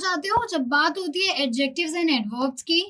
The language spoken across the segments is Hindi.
जाते हो जब बात होती है एडजेक्टिव्स एंड एडवर्ब्स की।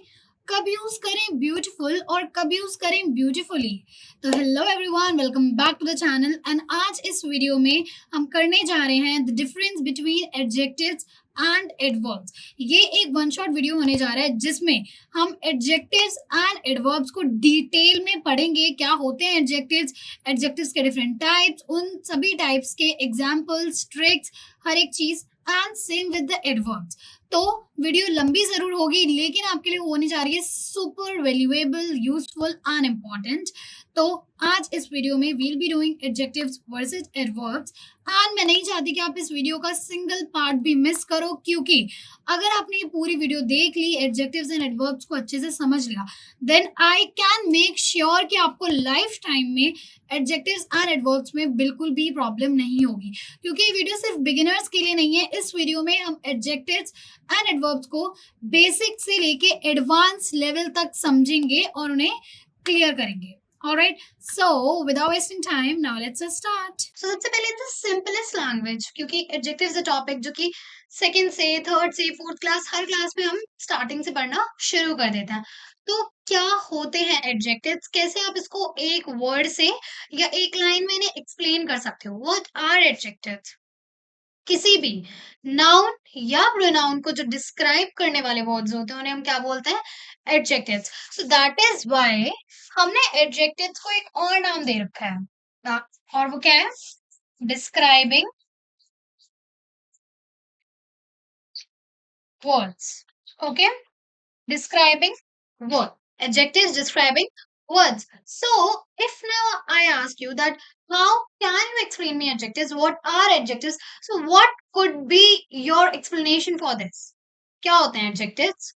कब यूज करें ब्यूटीफुल और कब यूज करें ब्यूटीफुली। तो hello everyone, welcome back to the channel. And आज इस वीडियो में हम करने जा रहे हैं the difference between adjectives and adverbs. ये एक वन शॉट वीडियो होने जा रहा है जिसमें हम एडजेक्टिव्स एंड एडवर्ब्स को डिटेल में पढ़ेंगे। क्या होते हैं एडजेक्टिव्स, एडजेक्टिव्स के डिफरेंट टाइप्स, उन सभी टाइप्स के एग्जाम्पल्स, ट्रिक्स, हर एक चीज। And same with the adverbs. तो वीडियो लंबी जरूर होगी लेकिन आपके लिए होने जा रही है super valuable, useful and important. तो आज इस वीडियो में we'll be doing adjectives versus adverbs. And मैं नहीं चाहती कि आप इस वीडियो का सिंगल पार्ट भी मिस करो, क्योंकि अगर आपने ये पूरी वीडियो देख ली, एडजेक्टिव्स एंड एडवर्ब्स को अच्छे से समझ लिया, then I can make sure कि आपको लाइफ टाइम में एडजेक्टिव्स एंड एडवर्ब्स में बिल्कुल भी प्रॉब्लम नहीं होगी। क्योंकि ये वीडियो सिर्फ बिगिनर्स के लिए नहीं है। इस वीडियो में हम एडजेक्टिव्स एंड एडवर्ब्स को बेसिक से लेके एडवांस लेवल तक समझेंगे और उन्हें क्लियर करेंगे। Alright, so without wasting time, now let's start. So सबसे पहले the simplest language, क्योंकि adjectives the topic जो कि सेकेंड से थर्ड से फोर्थ क्लास, हर क्लास में हम स्टार्टिंग से पढ़ना शुरू कर देते हैं। तो क्या होते हैं एडजेक्टिव्स, कैसे आप इसको एक वर्ड से या एक लाइन में इन्हें एक्सप्लेन कर सकते हो। What are adjectives? किसी भी नाउन या प्रोनाउन को जो डिस्क्राइब करने वाले वर्ड्स होते हैं उन्हें हम क्या बोलते हैं? Adjectives. So that is why हमने एडजेक्टिव्स को एक और नाम दे रखा है, और वो क्या है? Describing words. Okay, describing what? Adjectives describing words. So, if now I ask you that how can you explain me adjectives? What are adjectives? So, what could be your explanation for this? क्या होते हैं adjectives?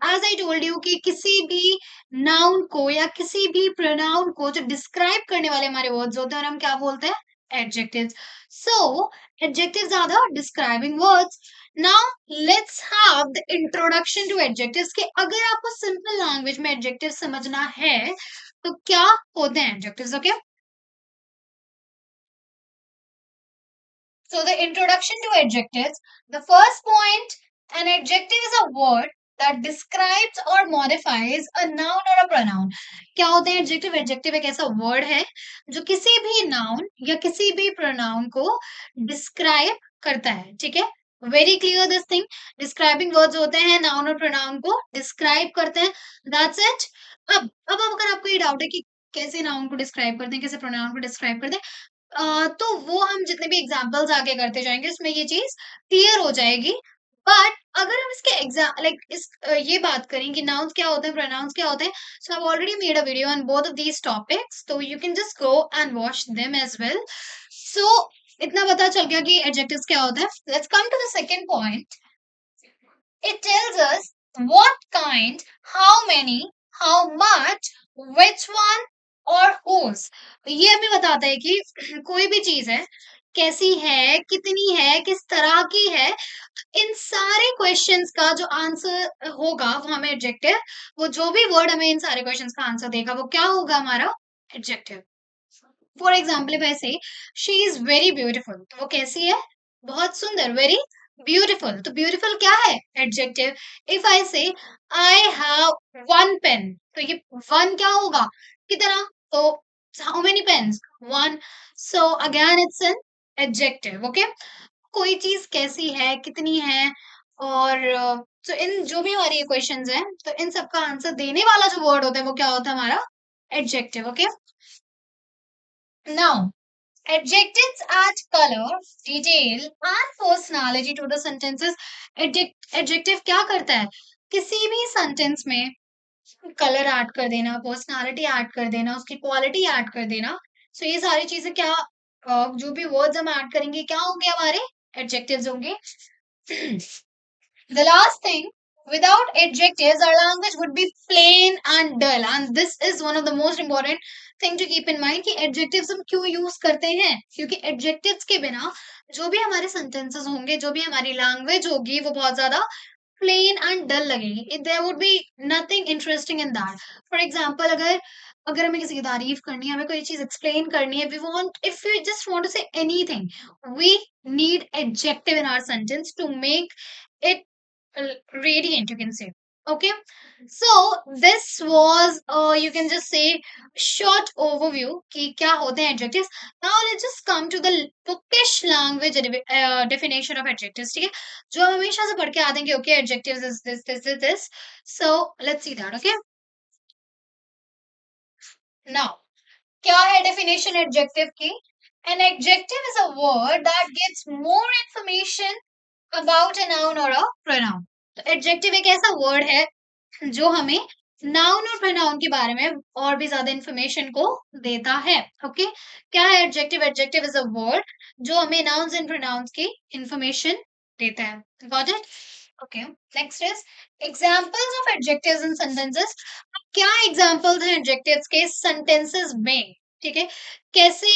As I told you कि किसी भी noun को या किसी भी pronoun को जो describe करने वाले हमारे words होते हैं और हम क्या बोलते हैं? Adjectives. So, adjectives are the describing words. Now, let's have the introduction to adjectives कि अगर आपको simple language में adjectives समझना है तो क्या होते हैं adjectives, okay? So, the introduction to adjectives, the first point, an adjective is a word that describes or modifies a noun or a pronoun. क्या होते हैं adjective? Adjective एक ऐसा word है जो किसी भी noun या किसी भी pronoun को describe करता है, ठीक है? Very clear this thing. Describing words होते हैं noun और pronoun को describe करते हैं. That's it. अब अगर आपको ये डाउट है कि कैसे noun को describe करते हैं, कैसे pronoun को describe करते हैं, तो वो हम जितने भी एग्जाम्पल्स आगे करते जाएंगे उसमें ये चीज क्लियर हो जाएगी। बट अगर हम इसके एग्जाम ये बात करें कि नाउन्स क्या होते हैं, प्रोनाउंस क्या होते हैं, so I already made a video on both of these topics, तो you can just go and watch them as well. So इतना पता चल गया कि एडजेक्टिव्स क्या होता है। Let's come to the second point. It tells us what kind, how many, how much, which one और whose। ये हमें बताता है कि कोई भी चीज है, कैसी है, कितनी है, किस तरह की है। इन सारे क्वेश्चंस का जो आंसर होगा वो हमें एडजेक्टिव, वो जो भी वर्ड हमें इन सारे क्वेश्चंस का आंसर देगा वो क्या होगा? हमारा adjective. For example, if I say she is very beautiful, तो वो कैसी है? बहुत सुंदर, वेरी ब्यूटीफुल। तो ब्यूटीफुल क्या है? एडजेक्टिव। इफ आई से आई हैव वन पेन, तो ये वन क्या होगा? कितना? तो how many pens? One. So again it's an adjective. Okay, कोई चीज कैसी है, कितनी है, और तो इन जो भी हमारे क्वेश्चंस हैं तो इन सबका आंसर देने वाला जो वर्ड होता है वो क्या होता है? हमारा adjective. Okay, now adjectives add color, detail and personality to the sentences. Adjective क्या करता है? किसी भी सेंटेंस में कलर ऐड कर देना, पर्सनालिटी ऐड कर देना, उसकी क्वालिटी ऐड कर देना। सो ये सारी चीजें क्या, जो भी वर्ड्स हम ऐड करेंगे क्या होंगे? हमारे एडजेक्टिव्स होंगे। The last thing, without adjectives, our language would be plain and dull. And this is one of the most important thing to keep in mind कि adjectives हम क्यों use करते हैं? क्योंकि adjectives के बिना जो भी हमारे sentences होंगे, जो भी हमारी language होगी, वो बहुत ज़्यादा plain and dull लगेगी. There would be nothing interesting in that. For example, अगर हमें किसी की तारीफ करनी है, हमें कोई चीज एक्सप्लेन करनी है, if we just want to say anything, we need adjective in our sentence to make it radiant, you can say. Okay, so this was you can just say short overview कि क्या होते हैं adjectives. Now let's just come to the bookish language definition of adjectives. ठीक है, जो हम हमेशा से पढ़ के आते हैं कि okay adjectives is this. So let's see that. Okay, now क्या है definition adjective की? An adjective is a word that gives more information about a noun or a pronoun. तो adjective एक ऐसा word है जो हमें नाउन और प्रोनाउन के बारे में और भी ज्यादा इंफॉर्मेशन को देता है. ओके, क्या है adjective? Adjective is a word जो हमें नाउन्स एंड प्रोनाउंस की इंफॉर्मेशन देता है. Got it? Okay, next is examples of adjectives in sentences. क्या एग्जांपल्स हैं एडजेक्टिव्स के सेंटेंसेस में? ठीक है, कैसे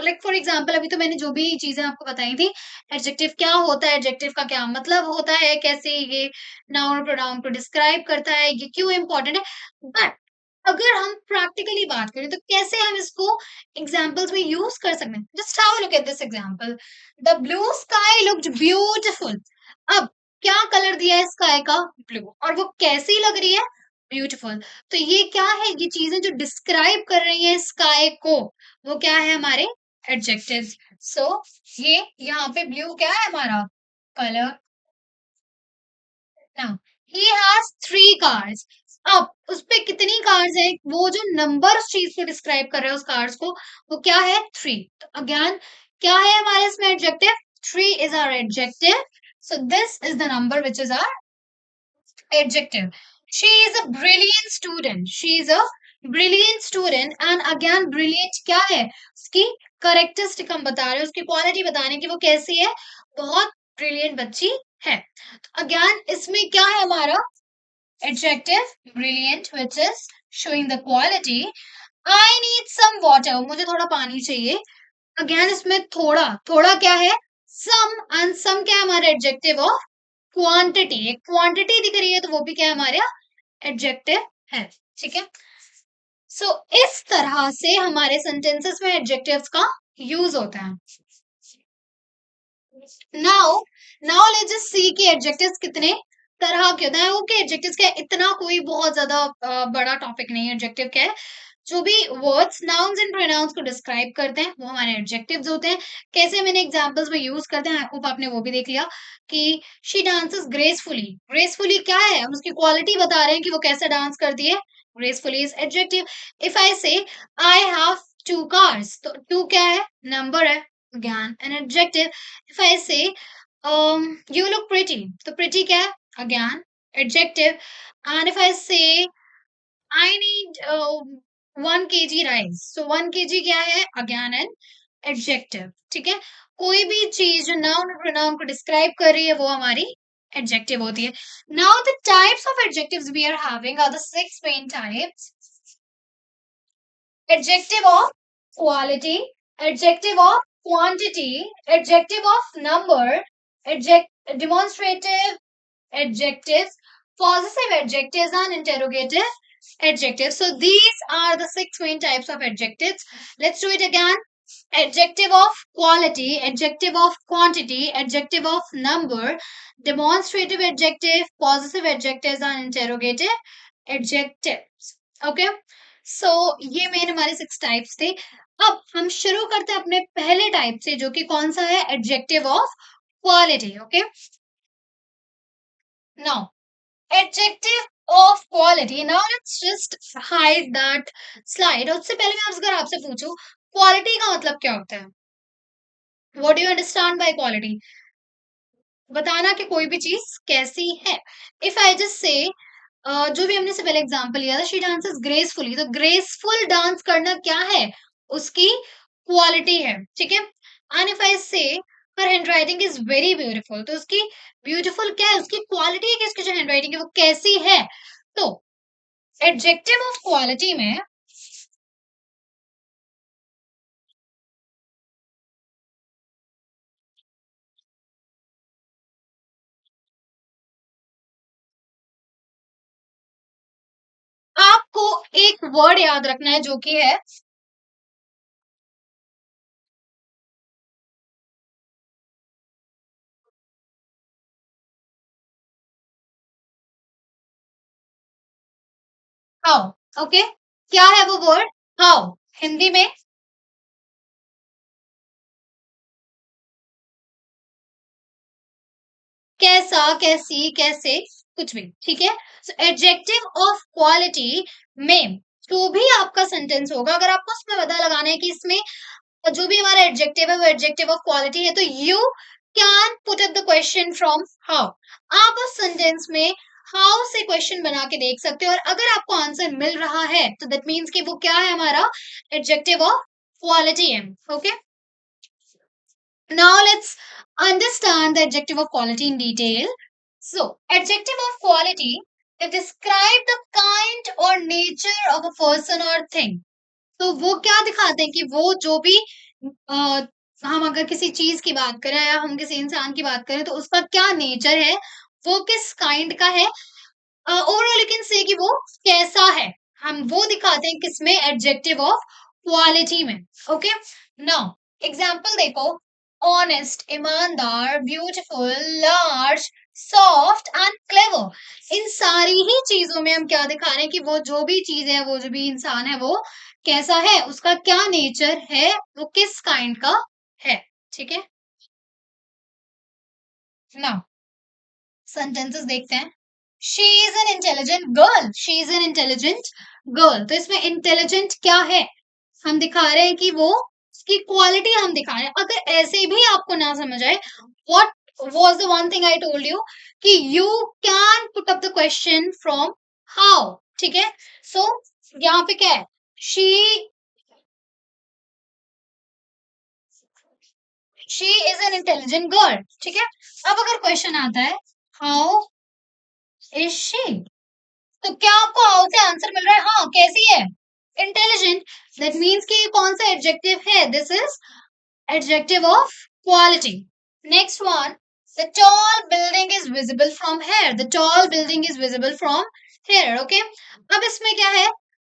लाइक फॉर एग्जांपल अभी तो मैंने जो भी चीजें आपको बताई थी, एडजेक्टिव क्या होता है, एडजेक्टिव का क्या मतलब होता है, कैसे ये नाउन और प्रोनाउन को डिस्क्राइब करता है, ये क्यों इंपॉर्टेंट है. बट अगर हम प्रैक्टिकली बात करें तो कैसे हम इसको एग्जांपल्स में यूज कर सकते हैं. Just how look at this example. The blue sky looked beautiful. अब क्या कलर दिया है स्काई का? ब्लू. और वो कैसी लग रही है? ब्यूटीफुल. तो ये क्या है? ये चीजें जो डिस्क्राइब कर रही है स्काई को, वो क्या है? हमारे एडजेक्टिव्स. सो ये यहाँ पे ब्लू क्या है? हमारा colour. Now he has 3 cars. अब उस पे कितनी कार्स है? वो जो नंबर उस चीज को डिस्क्राइब कर रहा है उस कार्स को, वो क्या है? 3. तो अगेन क्या है हमारे इसमें adjective? 3 is our adjective. So this is the number which is our adjective. She is a brilliant student. She is a brilliant student. And again brilliant क्या है? उसकी करेक्टरिस्टिक हम बता रहे हैं, उसकी क्वालिटी बता रहे हैं कि वो कैसी है. बहुत ब्रिलियंट बच्ची है. तो अगेन इसमें क्या है हमारा adjective? brilliant, which is showing the quality. I need some water. मुझे थोड़ा पानी चाहिए. अगेन इसमें थोड़ा थोड़ा क्या है? some. and some क्या है हमारा एडजेक्टिव ऑफ क्वांटिटी. एक क्वांटिटी दिख रही है तो वो भी क्या है हमारा एडजेक्टिव है. ठीक है, सो इस तरह से हमारे सेंटेंसेस में एडजेक्टिव्स का यूज होता है. नाउ नाउ लेट्स जस्ट सी कि एडजेक्टिव्स कितने तरह के होते हैं. ओके, एडजेक्टिव्स क्या है? इतना कोई बहुत ज्यादा बड़ा टॉपिक नहीं है. एडजेक्टिव क्या है? जो भी वर्ड्स नाउन्स एंड प्रोनाउंस को डिस्क्राइब करते हैं वो हमारे एडजेक्टिव्स होते हैं. कैसे मैंने एग्जांपल्स में यूज करते हैं, आई होप आपने वो भी देख लिया कि शी डांसेस ग्रेसफुली. ग्रेसफुली क्या है? हम उसकी क्वालिटी बता रहे हैं कि वो कैसे डांस करती है. Gracefully is adjective. If I से आई हैव 2 कार्स, तो 2 क्या है? नंबर है. Again an adjective. If I से you look pretty, तो pretty क्या है? Again adjective. And if I say I need 1 kg rice, so 1 kg क्या है? Again an adjective. ठीक है, कोई भी चीज जो नाउन और प्रोनाउन को डिस्क्राइब कर रही है वो हमारी एडजेक्टिव होती है. Now the types of adjectives we are having are the 6 main types. Adjective of quality, adjective of quantity, adjective of number, demonstrative adjectives, possessive adjectives, and interrogative adjectives. So these are the 6 main types of adjectives. Let's do it again. Adjective of quality, adjective of quantity, adjective of number, demonstrative adjective, possessive adjectives, and interrogative adjectives. Okay, so ये मेन हमारे 6 टाइप्स थे. अब हम शुरू करते हैं अपने पहले टाइप से, जो कि कौन सा है? Adjective of quality. Okay, now adjective of quality. Now let's just hide that slide. उससे पहले मैं अगर आपसे पूछूं क्वालिटी का मतलब क्या होता है? What do you understand by quality? बताना कि कोई भी चीज कैसी है. इफ आई जस्ट से जो भी हमने से पहले एग्जांपल लिया था, शी डांसेस ग्रेसफुली, तो ग्रेसफुल डांस करना क्या है? उसकी क्वालिटी है. ठीक है, एंड इफ आई से हर हैंडराइटिंग इज वेरी ब्यूटीफुल, तो उसकी ब्यूटीफुल क्या है? उसकी क्वालिटी है कि उसकी जो हैंडराइटिंग है वो कैसी है. तो एडजेक्टिव ऑफ क्वालिटी में आपको एक वर्ड याद रखना है जो कि है हाउ, ओके, क्या है वो वर्ड हाउ हिंदी में? कैसा, कैसी, कैसे, कुछ भी, ठीक है। सो एडजेक्टिव ऑफ क्वालिटी में जो भी आपका सेंटेंस होगा, अगर आपको उसमें पता लगाना है कि इसमें जो भी हमारा एडजेक्टिव है वो एडजेक्टिव ऑफ क्वालिटी है, तो you can put up the question from how. आप उस सेंटेंस में हाउ से क्वेश्चन बना के देख सकते हो, और अगर आपको आंसर मिल रहा है तो दैट मीन्स कि वो क्या है, हमारा एडजेक्टिव ऑफ क्वालिटी है। Okay, now let's understand the adjective of quality in detail. So, adjective of quality, they describe the kind or nature of a person or thing. तो वो क्या दिखाते हैं कि वो जो भी हम अगर किसी चीज की बात करें या हम किसी इंसान की बात करें तो उसका क्या नेचर है, वो किस काइंड का है, ओवरऑल यू कैन से कि वो कैसा है, हम वो दिखाते हैं किसमें, एडजेक्टिव ऑफ क्वालिटी में। ओके, नाउ एग्जांपल देखो, ऑनेस्ट, ईमानदार, beautiful, large, soft and clever. इन सारी ही चीजों में हम क्या दिखा रहे हैं कि वो जो भी चीज है, वो जो भी इंसान है, वो कैसा है, उसका क्या नेचर है, वो किस काइंड का है। ठीक है, नाउ सेंटेंसेस देखते हैं। She is an intelligent girl, she is an intelligent girl. तो इसमें इंटेलिजेंट क्या है, हम दिखा रहे हैं कि वो उसकी क्वालिटी हम दिखा रहे हैं। अगर ऐसे भी आपको ना समझ आए, what was the one thing I told you, कि you can put up the question from how. ठीक है, सो यहाँ पे क्या है, she she is an intelligent girl. ठीक है, अब अगर क्वेश्चन आता है हाउ इज शी, तो क्या आपको हाउ से आंसर मिल रहा है, हाँ कैसी है, इंटेलिजेंट, दैट मीन्स कि ये कौन सा एडजेक्टिव है, this is adjective of quality. Next one, the tall building is visible from here, the tall building is visible from here. Okay, अब इसमें क्या है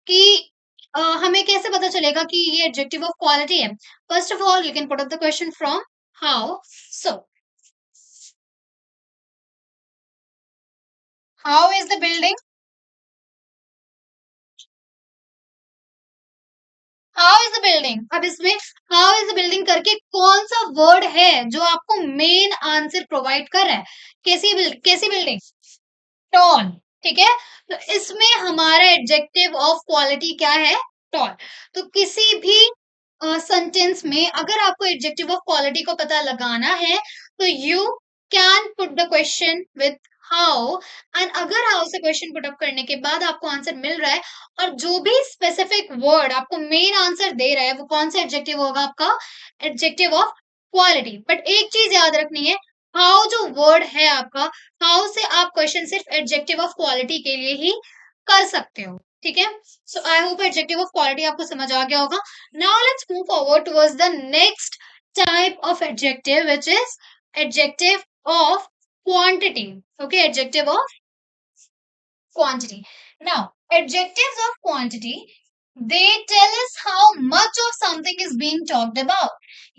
कि हमें कैसे पता चलेगा कि ये एडजेक्टिव ऑफ क्वालिटी है। First of all you can put up the question from how. So how is the building, how is the building. अब इसमें हाउ इज द बिल्डिंग करके कौन सा वर्ड है जो आपको मेन आंसर प्रोवाइड कर रहा है, कैसी बिल्डिंग, टॉल। ठीक है, तो इसमें हमारा एडजेक्टिव ऑफ क्वालिटी क्या है, टॉल। तो किसी भी सेंटेंस में अगर आपको एडजेक्टिव ऑफ क्वालिटी को पता लगाना है, तो you can put the question with how, and अगर हाउ से क्वेश्चन पुट अप करने के बाद आपको आंसर मिल रहा है, और जो भी स्पेसिफिक वर्ड आपको मेन आंसर दे रहा है, वो कौन सा एडजेक्टिव होगा, आपका एडजेक्टिव ऑफ क्वालिटी। बट एक चीज याद रखनी है, हाउ जो वर्ड है आपका, हाउ से आप क्वेश्चन सिर्फ एडजेक्टिव ऑफ क्वालिटी के लिए ही कर सकते हो। ठीक है, so I hope adjective of quality आपको समझ आ गया होगा। Now let's move forward towards the next type of adjective, which is adjective of quantity. Okay, adjective of quantity. Now, adjectives of quantity, they tell us how much of something is being talked about.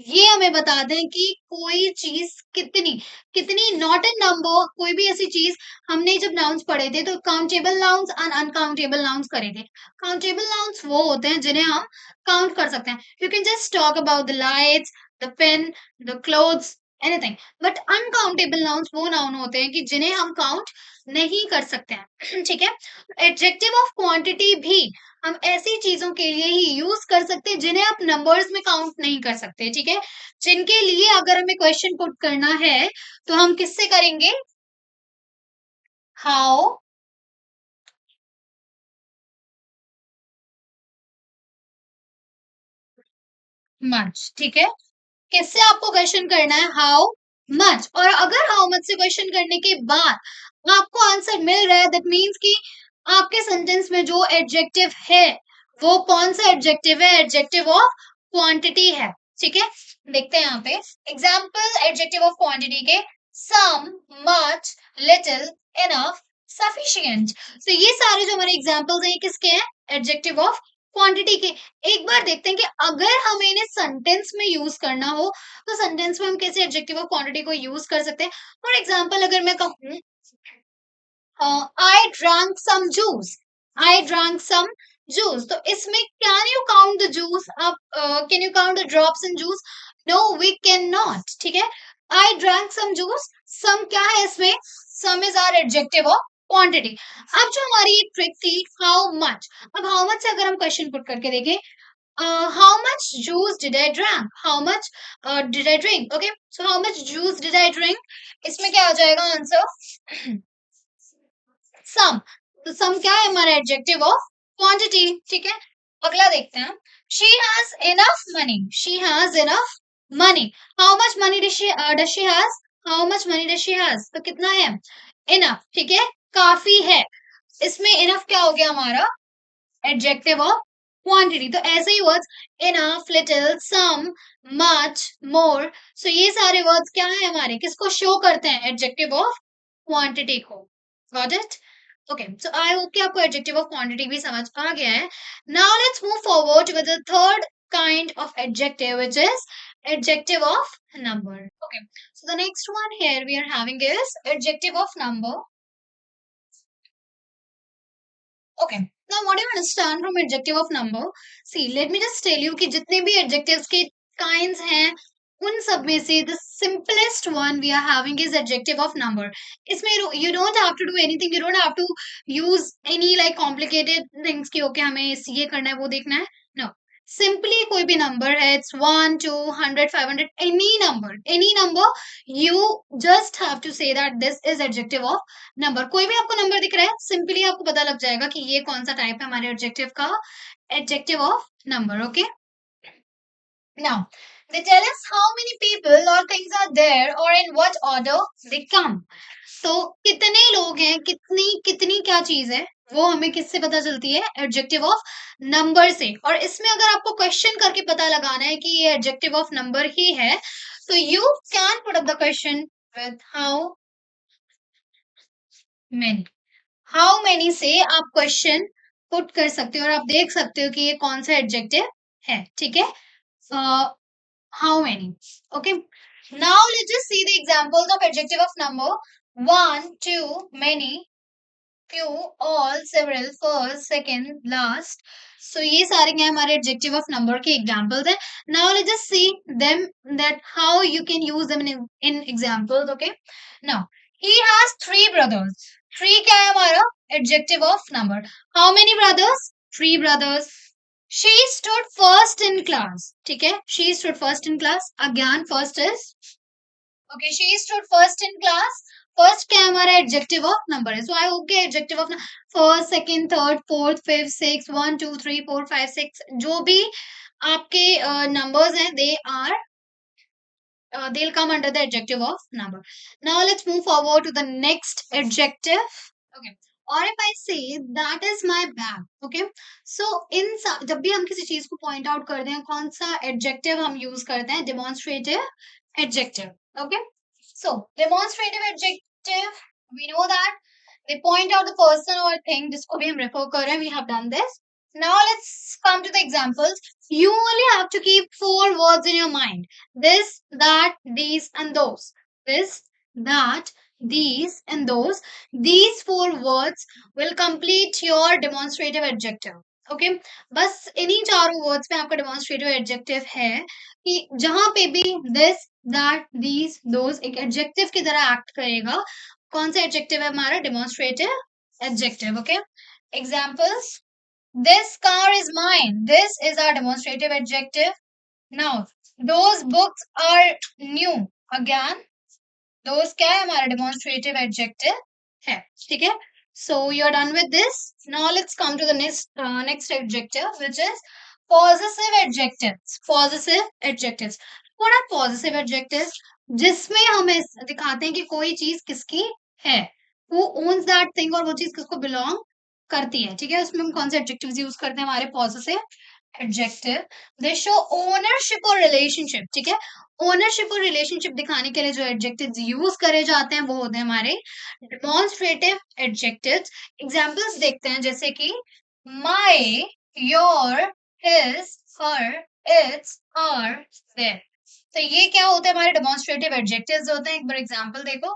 ये हमें बताते हैं कि कोई चीज कितनी कितनी, नॉट ए नंबर, कोई भी ऐसी चीज। हमने जब नाउन्स पढ़े थे तो countable nouns and uncountable nouns करे थे। काउंटेबल नाउन्स वो होते हैं जिन्हें हम काउंट कर सकते हैं, you can just talk about the lights, the pen, the clothes, anything. But uncountable nouns वो नाउन होते हैं कि जिन्हें हम काउंट नहीं कर सकते हैं। ठीक है, एडजेक्टिव ऑफ क्वांटिटी भी हम ऐसी चीजों के लिए ही यूज कर सकते हैं जिन्हें आप नंबर्स में काउंट नहीं कर सकते। ठीक है, जिनके लिए अगर हमें क्वेश्चन पुट करना है तो हम किससे करेंगे, हाउ मच। ठीक है, किससे आपको क्वेश्चन करना है, हाउ मच। और अगर हाउ मच से क्वेश्चन करने के बाद आपको आंसर मिल रहा है, दैट मीन्स कि आपके सेंटेंस में जो एडजेक्टिव है वो कौन सा एडजेक्टिव है, एडजेक्टिव ऑफ क्वांटिटी है। ठीक है, देखते हैं यहाँ पे एग्जाम्पल एडजेक्टिव ऑफ क्वांटिटी के, सम, मच, लिटिल, इनफ, सफिशिएंट। तो ये सारे जो हमारे एग्जाम्पल्स हैं, ये किसके हैं, एडजेक्टिव ऑफ क्वांटिटी के। एक बार देखते हैं कि अगर हमें इन्हें सेंटेंस में यूज करना हो तो सेंटेंस में हम कैसे एडजेक्टिव ऑफ क्वांटिटी को यूज कर सकते हैं। फॉर एग्जाम्पल अगर मैं कहूँ I drunk some juice, I drank some juice. तो इसमें can you count the juice? आप can you count the drops in juice? No, we cannot. ठीक है. I drank some juice. Some क्या है इसमें? Some is our adjective of quantity. अब जो हमारी ये ट्रिक थी, how much. अब how much से अगर हम क्वेश्चन पुट करके देखें, how much juice did I drink? How much did I drink? Okay, so how much juice did I drink? इसमें क्या हो जाएगा आंसर? सम. तो सम क्या है हमारा एडजेक्टिव ऑफ क्वांटिटी. ठीक है. अगला देखते हैं. She has enough money. She has enough money. How much money does she has? How much money does she has? तो कितना है? इनफ. ठीक है, काफी है. इसमें इनफ क्या हो गया हमारा? Adjective of quantity. तो ऐसे ही वर्ड्स इनफ, लिटिल, सम, मच, मोर. सो ये सारे वर्ड्स क्या है हमारे? किसको शो करते हैं? एडजेक्टिव ऑफ क्वांटिटी को. Got it? Okay, so I hope कि आपको एडजेक्टिव ऑफ क्वांटिटी भी समझ आ गया है. Now let's move forward with the third kind of adjective, which is adjective of number. Okay, so the next one here we are having is adjective of number. Okay, now what do you understand from adjective of number? See, let me just tell you कि जितने भी adjectives के kinds हैं, उन सब में से the simplest one we are having is adjective of number. इसमें you don't have to do anything, you don't have to use any like complicated things कि okay हमें ये करना है वो देखना है. No, simply कोई भी number है, it's 1, 2, 100, 500, any number, you just have to say that this is adjective of number. कोई भी आपको नंबर दिख रहा है, सिंपली आपको पता लग जाएगा कि ये कौन सा टाइप है हमारे एडजेक्टिव का. Adjective of number. Okay, now they tell us how many people or things are there or in what order they come. तो कितने लोग हैं, कितनी कितनी क्या चीज है, वो हमें किससे पता चलती है? एडजेक्टिव ऑफ नंबर से. और इसमें अगर आपको क्वेश्चन करके पता लगाना है कि ये एडजेक्टिव ऑफ नंबर ही है, तो you can put up the question with how many. How many से आप क्वेश्चन पुट कर सकते हो और आप देख सकते हो कि ये कौन सा एडजेक्टिव है. ठीक है, how many. Okay, now let's just see the examples of adjective of number. 1, 2, many, few, all, several, first, second, last. So ये सारे क्या हमारे एडजेक्टिव ऑफ नंबर के एग्जांपल्स हैं. Now let's just see them that how you can use them in examples. Okay, now he has 3 brothers. 3 क्या है हमारा? Adjective of number. How many brothers? 3 brothers. She stood first in class. ठीक है, she stood first in class. Again, first is okay. She stood first in class. First क्या हमारा एडजेक्टिव ऑफ नंबर है. सो आई होप कि adjective of first, second, third, fourth, fifth, six, 1, 2, 3, 4, 5, 6 जो भी आपके नंबर्स हैं, they are they'll come under the adjective of number. Now let's move forward to the next adjective. Okay, or if I say that is my bag. Okay, so in जब भी हम किसी चीज को point out करते हैं, कौन सा adjective हम use करते हैं? Demonstrative adjective. Okay, so demonstrative adjective, we know that they point out the person or thing जिसको भी हम refer कर रहे हैं. We have done this. Now let's come to the examples. You only have to keep 4 words in your mind. This, that, these and those. This, that, these and those. These 4 words will complete your demonstrative adjective. Okay, बस इन्हीं चारों words पे आपका demonstrative adjective है कि जहां पे भी this, that, these, those एक adjective की तरह act करेगा. कौन सा adjective है हमारा? Demonstrative adjective. Okay, examples. This car is mine. This is our demonstrative adjective. Now, those books are new. Again, those क्या है हमारा demonstrative adjective है. ठीक है? So you are done with this. Now let's come to the next adjective, which is possessive adjectives. Possessive adjectives. What are possessive adjectives? जिसमें हमें दिखाते हैं कि कोई चीज किसकी है. Who owns that thing और वो चीज किसको belong करती है. ठीक है, उसमें हम कौन से एडजेक्टिव्स यूज करते हैं? हमारे पॉसेसिव एडजेक्टिव. दे शो ओनरशिप और रिलेशनशिप. ठीक है, ओनरशिप और रिलेशनशिप दिखाने के लिए जो एडजेक्टिव्स यूज करे जाते हैं वो होते हैं हमारे डेमोन्स्ट्रेटिव एडजेक्टिव्स. एग्जांपल्स देखते हैं, जैसे कि my, your, his, her, its, our, their. तो ये क्या होते हैं? हमारे डेमोन्स्ट्रेटिव एडजेक्टिव्स होते हैं. एक बार एग्जांपल देखो.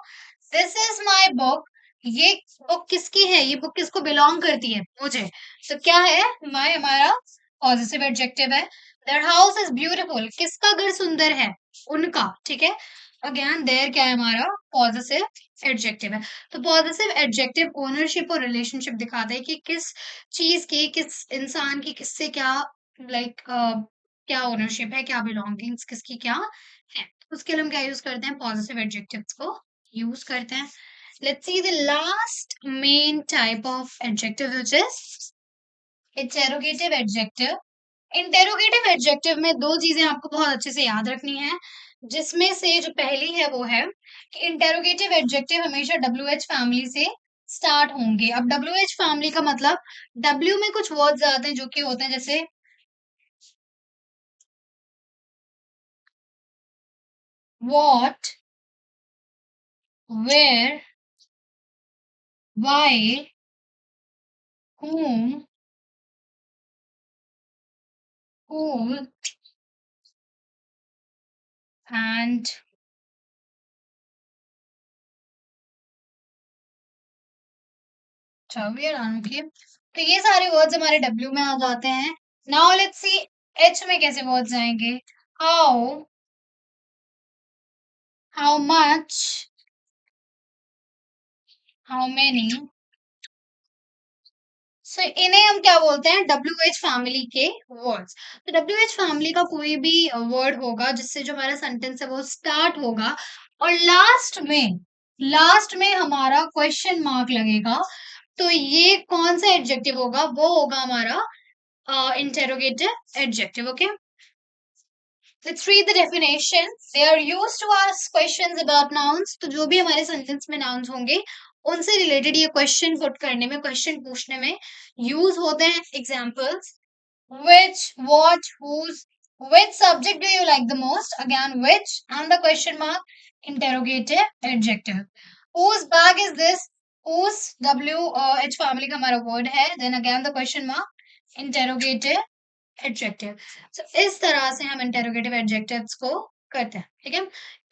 This is my book. ये बुक किसकी है, ये बुक किसको बिलोंग करती है, मुझे। तो क्या है, माय हमारा पॉजिटिव एडजेक्टिव है। देयर हाउस इज ब्यूटीफुल, किसका घर सुंदर है, उनका, ठीक है। अगेन देयर क्या है, हमारा पॉजिटिव एडजेक्टिव है। तो पॉजिटिव एडजेक्टिव ओनरशिप और रिलेशनशिप दिखाता है कि किस चीज की, किस इंसान की किससे क्या, लाइक क्या ओनरशिप है, क्या बिलोंगिंग्स किसकी क्या है। उसके लिए हम क्या यूज करते हैं, पॉजिटिव एडजेक्टिव्स को यूज करते हैं। Let's see the last main type of adjective, which is interrogative adjective. Interrogative adjective में दो चीजें आपको बहुत अच्छे से याद रखनी है, जिसमें से जो पहली है वो है कि interrogative adjective हमेशा WH फैमिली से स्टार्ट होंगे। अब WH फैमिली का मतलब, W में कुछ वर्ड्स आते हैं जो कि होते हैं जैसे what, where, why, whom, who and where are. तो ये सारे वर्ड्स हमारे डब्ल्यू में आ जाते हैं। नाउ लेट्स सी एच में कैसे वर्ड्स आएंगे। How, how much, how many. So इन्हें हम क्या बोलते हैं, डब्ल्यू एच फैमिली के वर्ड्स। तो डब्ल्यू एच फैमिली का कोई भी वर्ड होगा जिससे जो हमारा सेंटेंस है वो स्टार्ट होगा, और लास्ट में हमारा क्वेश्चन मार्क लगेगा। तो ये कौन सा एडजेक्टिव होगा, वो होगा हमारा interrogative adjective. Okay, let's read the definition. They are used to ask questions about nouns. तो जो भी हमारे सेंटेंस में nouns होंगे उनसे रिलेटेड ये क्वेश्चन पुट करने में, क्वेश्चन पूछने में यूज होते हैं। Examples, which, what, whose, which subject do you like the most, again which and the question mark, interrogative adjective. Whose bag is this, whose, w h family का हमारा word है, then again the question mark, interrogative adjective. So इस तरह से हम इंटेरोगेटिव एडजेक्टिव्स को करते हैं, ठीक है।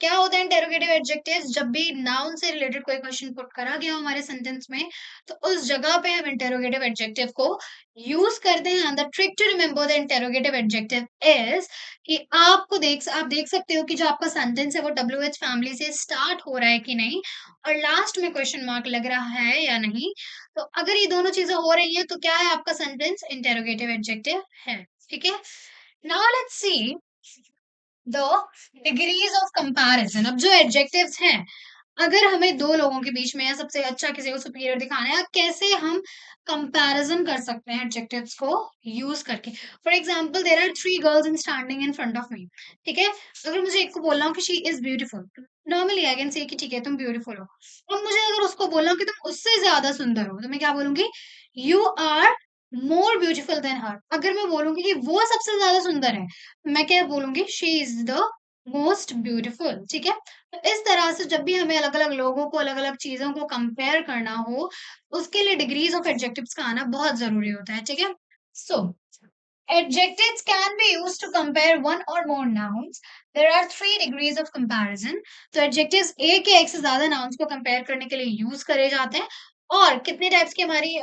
क्या होता है इंटेरोगेटिव एडजेक्टिव्स, जब भी नाउन से रिलेटेड कोई क्वेश्चन पुट करा गया हो हमारे सेंटेंस में, तो उस जगह पे हम इंटेरोगेटिव एडजेक्टिव को यूज करते हैं। And the trick to remember the interrogative adjective is कि आप देख सकते हो कि जो आपका सेंटेंस है वो डब्ल्यू एच फैमिली से स्टार्ट हो रहा है कि नहीं, और लास्ट में क्वेश्चन मार्क लग रहा है या नहीं। तो अगर ये दोनों चीजें हो रही है तो क्या है, आपका सेंटेंस इंटेरोगेटिव एडजेक्टिव है, ठीक है। Now let's see the degrees of comparison. अब जो एडजेक्टिव्स हैं, अगर हमें दो लोगों के बीच में या सबसे अच्छा किसी को सुपीरियर दिखाना है, कैसे हम कंपैरिजन कर सकते हैं एडजेक्टिव्स को यूज करके। For example, there are three girls in standing in front of me, ठीक है। अगर मुझे एक को बोलना हो कि she is beautiful, normally I can say कि ठीक है तुम ब्यूटीफुल हो। अब मुझे अगर उसको बोलना हो कि तुम उससे ज्यादा सुंदर हो, तो मैं क्या बोलूंगी, you are more beautiful than her. अगर मैं बोलूंगी कि वो सबसे ज्यादा सुंदर है, मैं क्या बोलूंगी, she is the most beautiful, ठीक है। तो इस तरह से जब भी हमें अलग अलग लोगों को, अलग अलग चीजों को कंपेयर करना हो, उसके लिए डिग्रीज ऑफ एडजेक्टिव्स का आना बहुत जरूरी होता है, ठीक है। सो adjectives can be used to compare one or more nouns. There are three degrees of comparison. तो adjectives एक या एक से ज्यादा nouns को compare करने के लिए यूज करे जाते हैं। और कितने टाइप्स की हमारी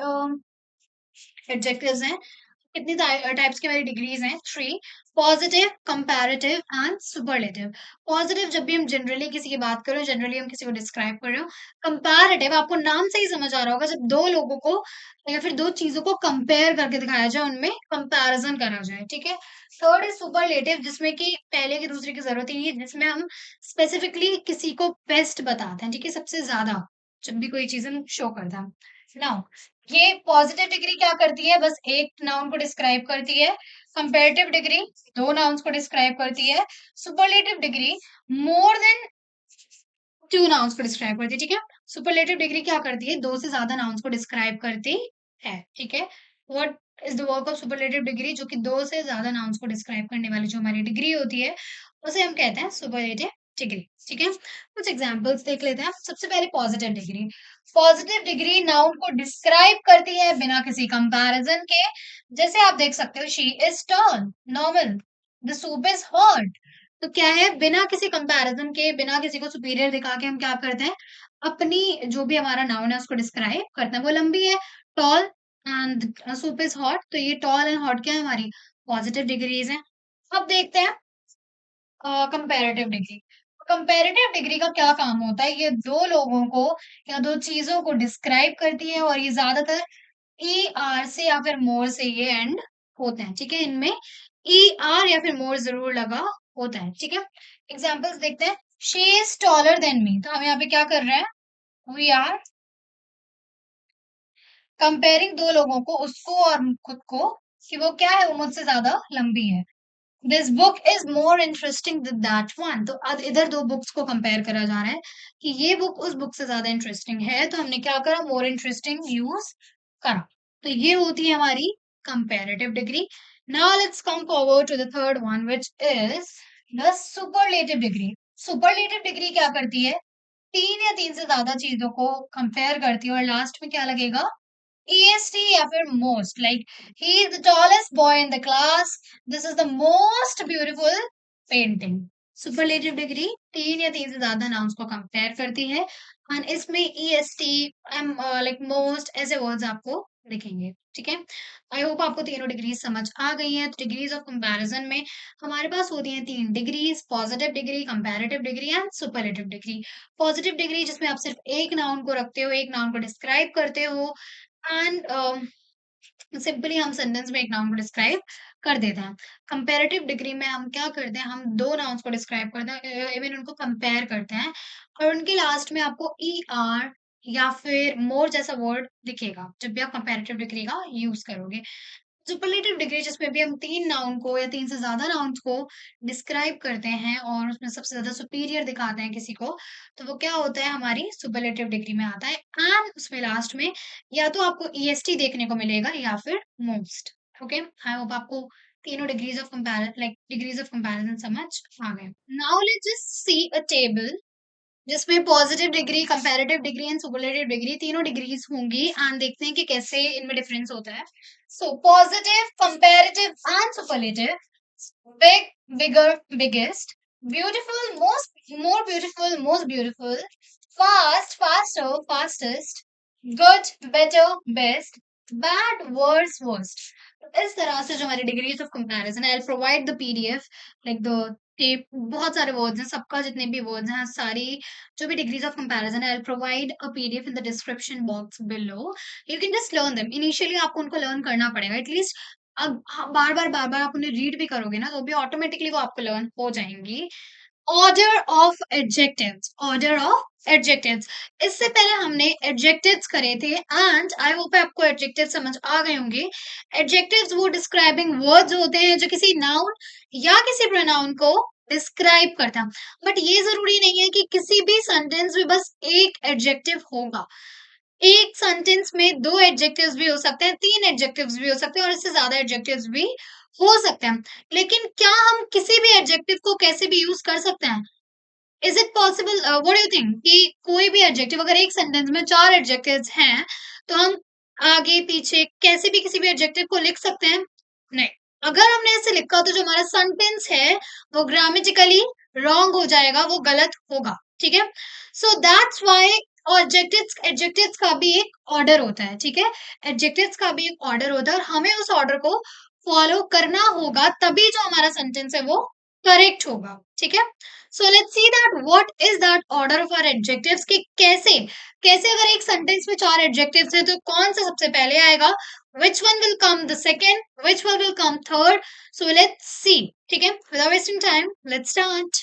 एडजेक्टिव्स हैं, कितनी टाइप्स की हमारी डिग्रीज हैं, three. Positive, comparative and superlative. Positive जब भी हम जनरली किसी की बात कर रहे हो, जनरली हम किसी को डिस्क्राइब कर रहे हो। कंपैरेटिव आपको नाम से ही समझ आ रहा होगा, जब दो लोगों को या फिर दो चीजों को कंपेयर करके दिखाया जाए, उनमें कंपैरिजन करा जाए, ठीक है। थर्ड इज सुपरलेटिव, जिसमें कि पहले की दूसरे की जरूरत ही नहीं है, जिसमें हम स्पेसिफिकली किसी को बेस्ट बताते हैं, ठीक है, सबसे ज्यादा जब भी कोई चीज हम शो करते हैं। नाउ ये पॉजिटिव डिग्री क्या करती है, बस एक नाउन को डिस्क्राइब करती है। कंपेरेटिव डिग्री दो नाउन्स को डिस्क्राइब करती है। Superlative degree more than two nouns को डिस्क्राइब करती है, ठीक है। सुपरलेटिव डिग्री क्या करती है, दो से ज्यादा नाउन्स को डिस्क्राइब करती है, ठीक है। What is the work of superlative degree, जो कि दो से ज्यादा नाउन्स को डिस्क्राइब करने वाली जो हमारी डिग्री होती है, उसे हम कहते हैं सुपरलेटिव डिग्री, ठीक है। कुछ एग्जांपल्स देख लेते हैं। सबसे पहले positive degree. Positive degree noun को डिस्क्राइब करती है बिना किसी कंपैरिजन के। जैसे आप देख सकते हो, she is tall, normal, the soup is hot. तो क्या है, बिना किसी कंपैरिजन के, बिना किसी को सुपीरियर दिखा के हम क्या करते हैं, अपनी जो भी हमारा नाउन है उसको डिस्क्राइब करते हैं। वो लंबी है, tall and soup is hot, तो ये टॉल एंड हॉट क्या है, हमारी पॉजिटिव डिग्रीज हैं। अब देखते हैं कंपैरेटिव डिग्री। कंपैरेटिव डिग्री का क्या काम होता है, ये दो लोगों को या दो चीजों को डिस्क्राइब करती है, और ये ज्यादातर ई आर से या फिर मोर से ये एंड होते हैं, ठीक है। इनमें ई आर या फिर मोर जरूर लगा होता है, ठीक है। एग्जाम्पल्स देखते हैं। She is taller than me, तो हम यहाँ पे क्या कर रहे हैं, वी आर कंपेयरिंग दो लोगों को, उसको और खुद को, कि वो क्या है, वो मुझसे ज्यादा लंबी है। This book is more interesting than that one, तो अब इधर दो बुक्स को कंपेयर करा जा रहा है कि ये बुक उस बुक से ज्यादा इंटरेस्टिंग है, तो हमने क्या करा, मोर इंटरेस्टिंग यूज करा। तो ये होती है हमारी comparative degree. Now let's come forward to the third one which is the superlative degree. Superlative degree क्या करती है, तीन या तीन से ज्यादा चीजों को कंपेयर करती है, और लास्ट में क्या लगेगा, EST या फिर most, like he is the tallest boy in the class, this is the most beautiful painting। Superlative degree तीन या तीन से ज्यादा नाउन्स को कंपेयर करती है, और इसमें EST लाइक मोस्ट ऐसे वर्ड्स आपको दिखेंगे, ठीक है। आई होप आपको तीनों डिग्रीज समझ आ गई हैं। तो डिग्रीज ऑफ कंपैरिजन में हमारे पास होती हैं तीन degrees, positive degree, comparative degree and superlative degree. Positive degree जिसमें आप सिर्फ एक नाउन को रखते हो, एक नाउन को डिस्क्राइब करते हो, एंड सिंपली हम सेंटेंस में एक नाउन को डिस्क्राइब कर देते हैं। कंपैरेटिव डिग्री में हम क्या करते हैं, हम दो नाउन्स को डिस्क्राइब करते हैं, इवन उनको कंपेयर करते हैं, और उनके लास्ट में आपको ई आर या फिर मोर जैसा वर्ड दिखेगा जब भी आप कंपैरेटिव डिग्री का यूज करोगे। सुपरलेटिव डिग्री जिसमें भी हम तीन नाउन को या तीन से ज्यादा नाउन्स को डिस्क्राइब करते हैं और उसमें सबसे ज्यादा सुपीरियर दिखाते हैं किसी को, तो वो क्या होता है, हमारी सुपरलेटिव डिग्री में आता है। एंड उसमें लास्ट में या तो आपको ईएसटी देखने को मिलेगा या फिर मोस्ट। ओके, आई होप आपको तीनों degrees of comparison, like degrees of comparison समझ आ गए। Now let's just see a table जिसमें positive degree, comparative degree and superlative degree तीनों डिग्रीज होंगी, एंड देखते हैं कि कैसे इनमें डिफरेंस होता है। So positive, comparative and superlative. Big, bigger, biggest, beautiful, most, more beautiful, most beautiful, fast, faster, fastest, good, better, best, bad, worse, worst. इस तरह से जो हमारी डिग्रीज ऑफ कंपैरिजन है, I provide the PDF, like the tape, बहुत सारे वर्ड्स हैं, सबका जितने भी वर्ड्स हैं, सारी जो भी डिग्रीज ऑफ कंपैरिजन है, I provide a PDF in the description box below. You can just learn them. Initially आपको उनको लर्न करना पड़ेगा एटलीस्ट, अब बार बार आप उन्हें रीड भी करोगे ना, तो भी ऑटोमेटिकली वो आपको लर्न हो जाएंगी। Order of adjectives, order of adjectives. इससे पहले हमने एडजेक्टिव्स करे थे, एंड आई होप आपको एडजेक्टिव समझ आ गए होंगे। एडजेक्टिव्स वो डिस्क्राइबिंग वर्ड्स होते हैं जो किसी नाउन या किसी प्रोनाउन को डिस्क्राइब करता है। बट ये जरूरी नहीं है कि किसी भी सेंटेंस में बस एक एडजेक्टिव होगा। एक सेंटेंस में दो एडजेक्टिव्स भी हो सकते हैं, तीन एडजेक्टिव्स भी हो सकते हैं, और इससे ज्यादा एडजेक्टिव्स भी हो सकते हैं। लेकिन क्या हम किसी भी एडजेक्टिव को कैसे भी यूज कर सकते हैं? Is it possible, what do you think, कि कोई भी एडजेक्टिव, अगर एक सेंटेंस में चार एडजेक्टिव्स हैं, तो हम आगे पीछे कैसे भी किसी भी एडजेक्टिव को लिख सकते हैं? नहीं। अगर हमने ऐसे लिखा तो जो हमारा सेंटेंस है वो ग्रामेटिकली रॉन्ग हो जाएगा, वो गलत होगा, ठीक है। So that's why adjectives, adjectives का भी एक ऑर्डर होता है, ठीक है। एडजेक्टिव्स का भी एक ऑर्डर होता है, और हमें उस ऑर्डर को फॉलो करना होगा, तभी जो हमारा सेंटेंस है वो करेक्ट होगा, ठीक है। So let's see that what is that order of our adjectives, कि कैसे कैसे अगर एक सेंटेंस में चार एडजेक्टिव्स हैं तो कौन सा सबसे पहले आएगा, which one will come the second, which one will come third, so let's see, ठीक है। without wasting time, let's start।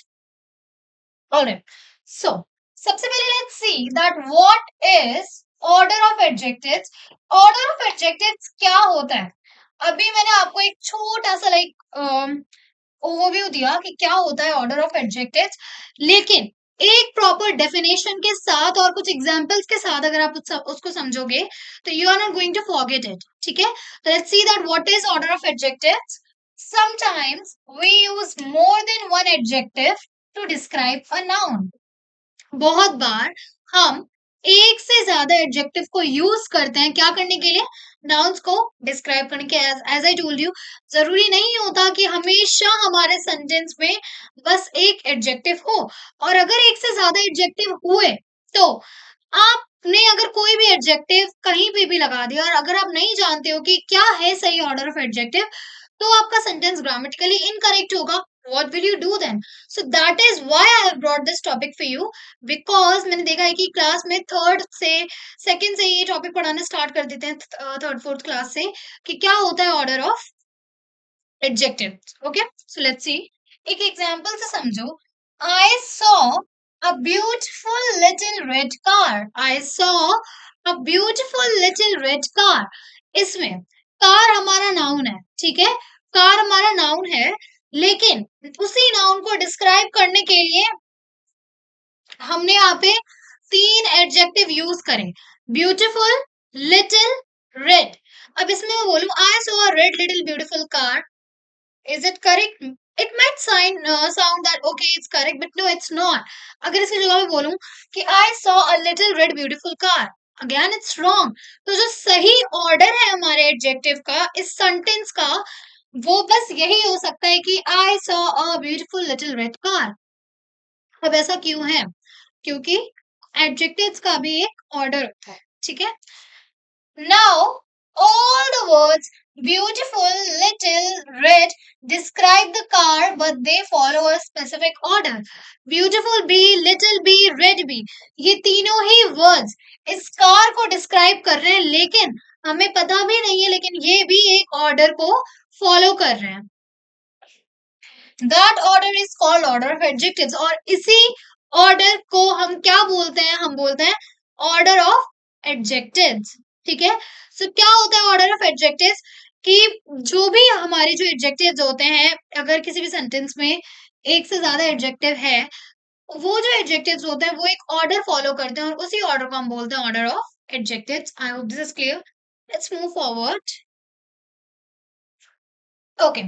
alright, so सबसे पहले let's see that what is order of adjectives। order of adjectives क्या होता है, अभी मैंने आपको एक छोटा सा लाइक ओवरव्यू दिया कि क्या होता है ऑर्डर ऑफ एडजेक्टिव्स, लेकिन एक प्रॉपर डेफिनेशन के साथ और कुछ एग्जांपल्स के साथ अगर आप उसको समझोगे तो you are not going to forget it, ठीक है। Let's see that what is order of adjectives. Sometimes we use more than one adjective to describe a noun. बहुत बार हम एक से ज्यादा एडजेक्टिव को यूज करते हैं, क्या करने के लिए, नाउन्स को डिस्क्राइब करने के। एज आई टोल्ड यू, जरूरी नहीं होता कि हमेशा हमारे सेंटेंस में बस एक एडजेक्टिव हो, और अगर एक से ज्यादा एडजेक्टिव हुए तो आपने अगर कोई भी एडजेक्टिव कहीं पे भी लगा दिया और अगर आप नहीं जानते हो कि क्या है सही ऑर्डर ऑफ एडजेक्टिव, तो आपका सेंटेंस ग्रामेटिकली इनकरेक्ट होगा. What will you do then? So that is why I have brought this topic for you, because मैंने देखा है कि क्लास में थर्ड से सेकंड से ये टॉपिक पढ़ाना स्टार्ट कर देते हैं, थर्ड फोर्थ क्लास से, कि क्या होता है order of adjective. Okay, so let's सी. एक एग्जांपल से समझो. I saw a beautiful little red car. I saw a beautiful little red car. इसमें कार हमारा नाउन है, ठीक है, कार हमारा नाउन है, लेकिन उसी नाउन को डिस्क्राइब करने के लिए हमने यहाँ पे तीन एडजेक्टिव यूज करें. Beautiful, little, red. अब इसमें मैं बोलूं I saw a red little beautiful car. Is it correct? It might sound that okay, it's correct, but no, it's not. अगर इसकी जगह मैं बोलूं कि I saw a little red beautiful car, again it's wrong. तो जो सही ऑर्डर है हमारे एडजेक्टिव का इस सेंटेंस का, वो बस यही हो सकता है कि I saw a beautiful little red car. अब ऐसा क्यों है? क्योंकि एडजेक्टिव्स का भी एक ऑर्डर होता है, ठीक है. Now, all the words beautiful, little, red describe the car, but they follow a specific order. Beautiful भी, little भी, red भी, ये तीनों ही words इस कार को describe कर रहे हैं, लेकिन हमें पता भी नहीं है, लेकिन ये भी एक order को follow कर रहे हैं. That order is called order of adjectives. और इसी order को हम क्या बोलते हैं? हम बोलते हैं order of adjectives. ठीक है. सो क्या होता है ऑर्डर ऑफ एडजेक्टिव्स? कि जो भी हमारे जो एडजेक्टिव्स होते हैं, अगर किसी भी सेंटेंस में एक से ज्यादा एडजेक्टिव है, वो जो एडजेक्टिव्स होते हैं वो एक ऑर्डर फॉलो करते हैं और उसी ऑर्डर को हम बोलते हैं order of adjectives. I hope this is clear. Let's move forward. Okay,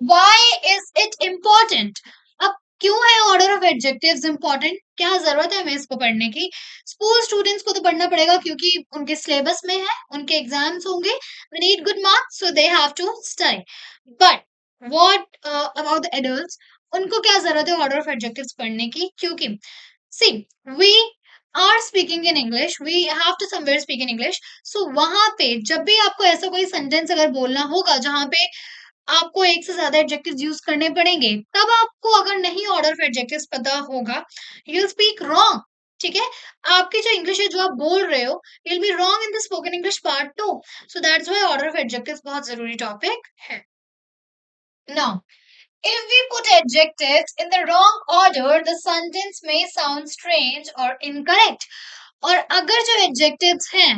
why is it important? अब क्यों है ऑर्डर ऑफ एडजेक्टिव्स इम्पोर्टेंट? क्या जरूरत है हमें इसको पढ़ने की? स्कूल स्टूडेंट्स को तो पढ़ना पड़ेगा क्योंकि उनके सिलेबस में है, उनके एग्जाम्स होंगे, they need good marks so they have to study. But what about the adults? उनको क्या जरूरत है ऑर्डर ऑफ एडजेक्टिव्स पढ़ने की? क्योंकि see, we are speaking in English, we have to somewhere speak in English. So वहां पे जब भी आपको ऐसा कोई सेंटेंस अगर बोलना होगा जहां पे आपको एक से ज्यादा एडजेक्टिव्स यूज करने पड़ेंगे, तब आपको अगर नहीं ऑर्डर ऑफ एडजेक्टिव्स पता होगा, यू विल स्पीक रॉन्ग. ठीक है, आपकी जो इंग्लिश है जो आप बोल रहे हो, you will be wrong in the spoken English part two. So that's why order of adjectives बहुत जरूरी टॉपिक है. Now, if we put adjectives in the wrong order, the sentence may sound strange or incorrect. और अगर जो adjectives हैं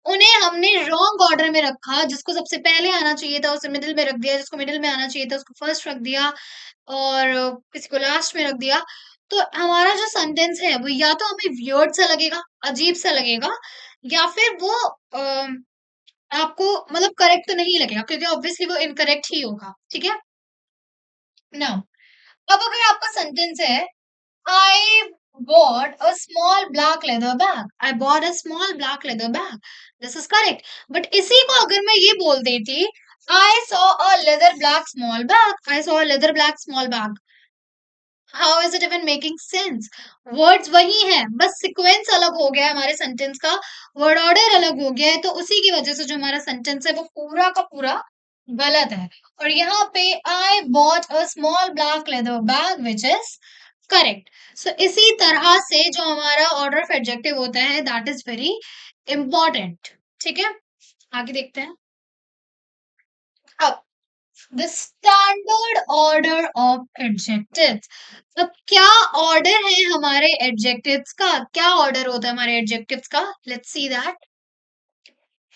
उन्हें हमने रॉन्ग ऑर्डर में रखा, जिसको सबसे पहले आना चाहिए था उसे मिडिल में रख दिया, जिसको मिडिल में आना चाहिए था उसको फर्स्ट रख दिया, और किसी को लास्ट में रख दिया, तो हमारा जो सेंटेंस है वो या तो हमें वियर्ड सा लगेगा, अजीब सा लगेगा, या फिर वो आपको मतलब करेक्ट तो नहीं लगेगा, क्योंकि ऑब्वियसली वो इनकरेक्ट ही होगा. ठीक है. नाउ, अब अगर आपका सेंटेंस है I bought a small black leather bag. I bought a small black leather bag. This is correct. But इसी को अगर मैं ये बोल देती, I saw a leather black small bag. I saw a leather black small bag. How is it even making sense? Words वही हैं, बस सीक्वेंस अलग हो गया है हमारे सेंटेंस का, वर्ड ऑर्डर अलग हो गया है, तो उसी की वजह से जो हमारा सेंटेंस है वो पूरा का पूरा गलत है. और यहाँ पे I bought a small black leather bag, which is correct. So इसी तरह से जो हमारा ऑर्डर ऑफ एडजेक्टिव होता है दैट इज वेरी इंपॉर्टेंट. ठीक है, आगे देखते हैं. अब the standard order of adjectives. अब क्या ऑर्डर है हमारे एडजेक्टिव्स का? क्या ऑर्डर होता है हमारे एडजेक्टिव्स का? Let's see that.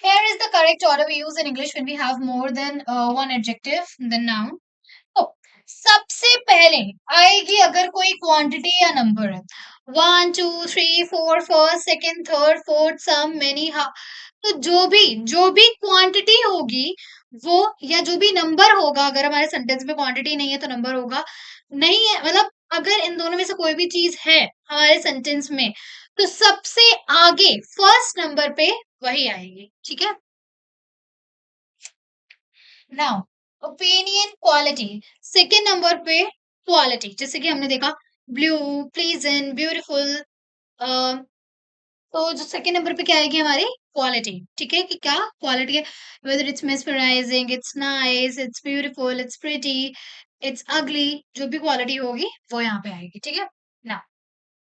Here is the correct order we use in English when we have more than one adjective than noun. तो सबसे पहले आएगी अगर कोई क्वांटिटी या नंबर है, 1 2 3 4 फर्स्ट सेकेंड थर्ड फोर्थ सम मेनी, तो जो भी क्वांटिटी होगी वो, या जो भी नंबर होगा, अगर हमारे सेंटेंस में क्वांटिटी नहीं है तो नंबर होगा, नहीं है मतलब अगर इन दोनों में से कोई भी चीज है हमारे सेंटेंस में, तो सबसे आगे फर्स्ट नंबर पे वही आएगी. ठीक है. Now, opinion quality second number पे क्वालिटी, जैसे कि हमने देखा ब्लू, प्लीजेंट, ब्यूटीफुल, तो जो सेकंड नंबर पे क्या आएगी हमारी क्वालिटी, ठीक है, कि क्या क्वालिटी है, whether it's mesmerising, it's nice, it's beautiful, it's pretty, it's अगली, जो भी क्वालिटी होगी वो यहाँ पे आएगी, ठीक है ना।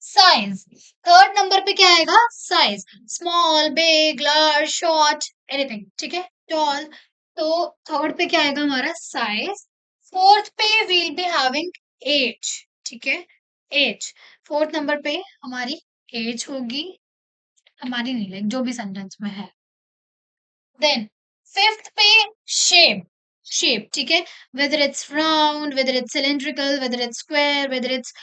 साइज, थर्ड नंबर पे क्या आएगा, size, small, big, large, short, anything, ठीक है, टॉल। तो थर्ड पे क्या आएगा हमारा साइज। फोर्थ पे वील बी हैविंग एज, ठीक है, एज। फोर्थ नंबर पे हमारी एज होगी, हमारी नहीं, लाइक जो भी सेंटेंस में है। देन फिफ्थ पे शेप, शेप, ठीक है, whether it's round, whether it's cylindrical, whether it's square, whether it's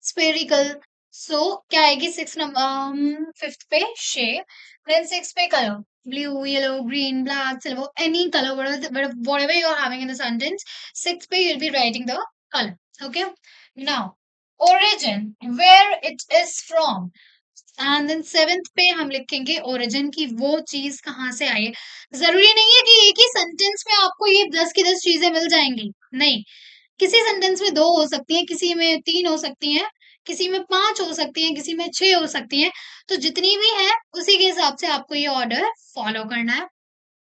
spherical. So क्या आएगी सिक्स नंबर, फिफ्थ पे शेप। देन सिक्स पे colour, blue, yellow, green, black, silver, any color, whatever you are having in the sentence. Sixth पे you'll be writing the color. Okay. Now, origin, where it is from. And then seventh पे हम लिखेंगे ओरिजिन की, वो चीज कहाँ से आई है। जरूरी नहीं है कि एक ही सेंटेंस में आपको ये 10 की 10 चीजें मिल जाएंगी, नहीं। किसी सेंटेंस में 2 हो सकती हैं, किसी में 3 हो सकती हैं, किसी में 5 हो सकती हैं, किसी में 6 हो सकती हैं। तो जितनी भी है उसी के हिसाब से आपको ये ऑर्डर फॉलो करना है।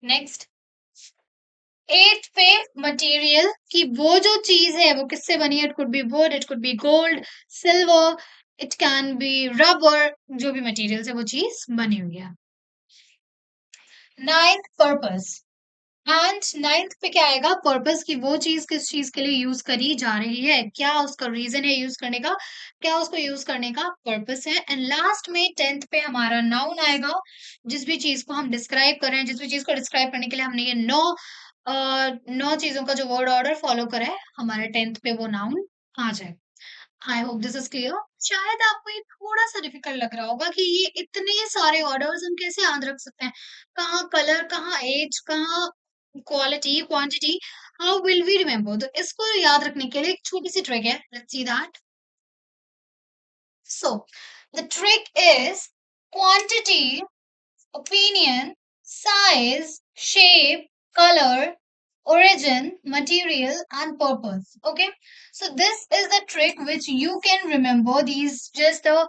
नेक्स्ट, एट पे मटेरियल, कि वो जो चीज है वो किससे बनी है। It could be would, it could be gold, silver, it can be rubber, जो भी मटेरियल से वो चीज बनी हुई है। Ninth, purpose. एंड नाइन्थ पे क्या आएगा, पर्पस, की वो चीज किस चीज के लिए यूज करी जा रही है, क्या उसका रीजन है यूज करने का, क्या उसको यूज करने का पर्पस है। एंड लास्ट में टेंथ पे हमारा नाउन आएगा, जिस भी चीज को हम डिस्क्राइब कर रहे हैं, जिस भी चीज को डिस्क्राइब करने के लिए हमने ये 9 चीजों का जो वर्ड ऑर्डर फॉलो करा है, हमारे टेंथ पे वो नाउन आ जाए। I hope this is clear. शायद आपको ये थोड़ा सा डिफिकल्ट लग रहा होगा कि ये इतने सारे ऑर्डर्स हम कैसे याद रख सकते हैं, कहाँ कलर, कहाँ एज, कहाँ quality, quantity, how will we remember. तो इसको याद रखने के लिए एक छोटी सी ट्रिक है, let's see that. So the trick is quantity, opinion, size, shape, color, origin, material, and purpose. Okay, so this is the trick which you can remember. These just the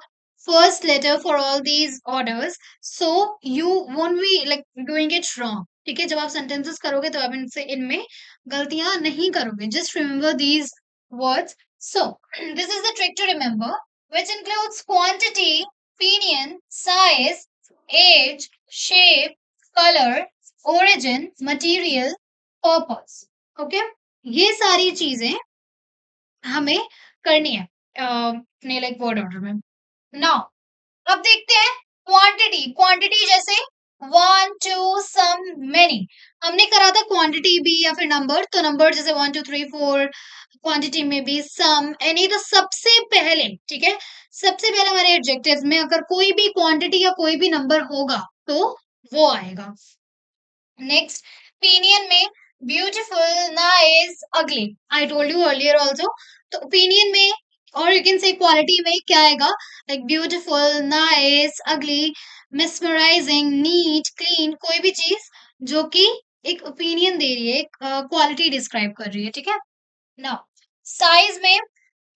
first letter for all these orders, so you won't be like doing it wrong. ठीक है, जब आप sentences करोगे तो आप इनसे इनमें गलतियां नहीं करोगे. Just remember these words. So this is the trick to remember, which includes quantity, opinion, size, age, shape, color, origin, material, purpose. Okay, ये सारी चीजें हमें करनी है अपने लाइक वर्ड ऑर्डर में। नाउ अब देखते हैं क्वांटिटी। क्वांटिटी जैसे वन, टू, सम, मेनी। हमने करा था क्वांटिटी भी या फिर नंबर, तो नंबर जैसे 1 2 3 4, क्वांटिटी में भी सम, एनी। तो सबसे पहले, ठीक है, सबसे पहले हमारे एडजेक्टिव्स में अगर कोई भी क्वांटिटी या कोई भी नंबर होगा तो वो आएगा। नेक्स्ट, ओपिनियन में ब्यूटीफुल, नाइस, अगली, आई टोल्ड यू अर्लियर ऑल्सो। तो ओपिनियन में और यू कैन से क्वालिटी में क्या आएगा, लाइक ब्यूटीफुल, नाइस, अगली, मिसमराइजिंग, नीट, क्लीन, कोई भी चीज जो कि एक ओपिनियन दे रही है, एक क्वालिटी डिस्क्राइब कर रही है, ठीक है। नाउ साइज में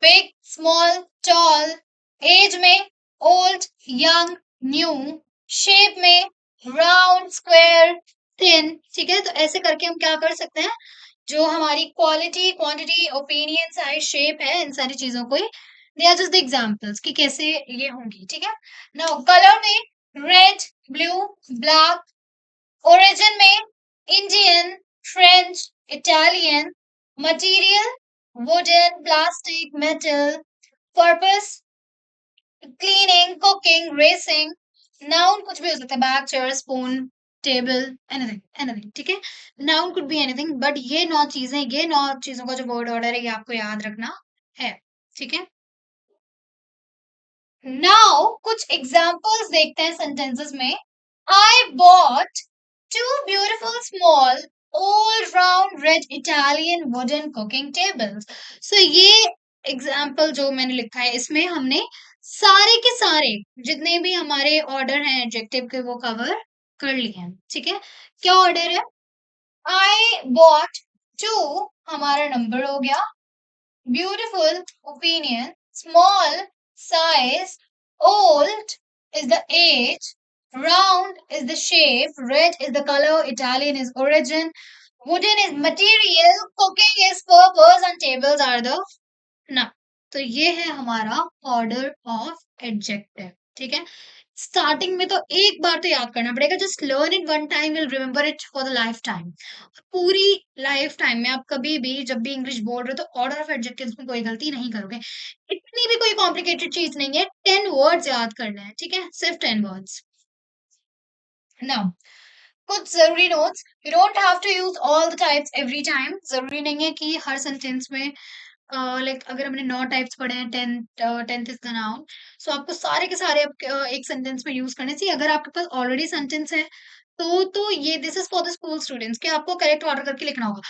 बिग, स्मॉल, टॉल, एज में ओल्ड, यंग, न्यू, शेप में राउंड, स्क्वायर, थिन, ठीक है। तो ऐसे करके हम क्या कर सकते हैं, जो हमारी quality, quantity, opinion, size, shape है, इन सारी चीजों को they are just the examples कि कैसे ये होंगी, ठीक है। नाउ कलर में रेड, ब्लू, ब्लैक, ओरिजिन में Indian, French, Italian, material wooden, plastic, metal, purpose cleaning, cooking, racing, noun कुछ भी हो सकता है, bag, chair, spoon, table, anything, anything, ठीक है। Noun could be anything, but ये 9 चीजें, ये 9 चीजों का जो वर्ड ऑर्डर है ये आपको याद रखना है, ठीक है। नाउ कुछ एग्जांपल्स देखते हैं सेंटेंसेस में। I bought 2 beautiful small all round red Italian wooden cooking tables. So ये एग्जाम्पल जो मैंने लिखा है इसमें हमने सारे के सारे जितने भी हमारे ऑर्डर हैं एडजेक्टिव के वो कवर कर लिए हैं, ठीक है। क्या ऑर्डर है, आई बॉट 2 हमारा नंबर हो गया, beautiful opinion, small size, Old is the age, round is the shape, red is the color, Italian is origin, wooden is material, cooking is purpose and tables are the ना। तो ये है हमारा ऑर्डर ऑफ एडजेक्टिव। ठीक है, स्टार्टिंग में तो एक बार तो याद करना पड़ेगा, just learn it one time, will remember it for the life time. पूरी लाइफ टाइम में आप कभी भी जब भी इंग्लिश बोल रहे हो तो ऑर्डर ऑफ एडजेक्टिव्स में कोई गलती नहीं करोगे। इतनी भी कोई कॉम्प्लिकेटेड चीज नहीं है, 10 वर्ड्स याद करना है, ठीक है, सिर्फ 10 वर्ड्स। नाउ कुछ जरूरी notes, you don't have to use all the types every time. जरूरी नहीं है कि हर सेंटेंस में लाइक अगर हमने 9 टाइप्स पढ़े हैं, टेंथ इज द नाउन, सो आपको सारे के सारे एक सेंटेंस में यूज करने चाहिए। अगर आपके पास ऑलरेडी सेंटेंस है तो ये this is for the school students कि आपको करेक्ट ऑर्डर करके लिखना होगा।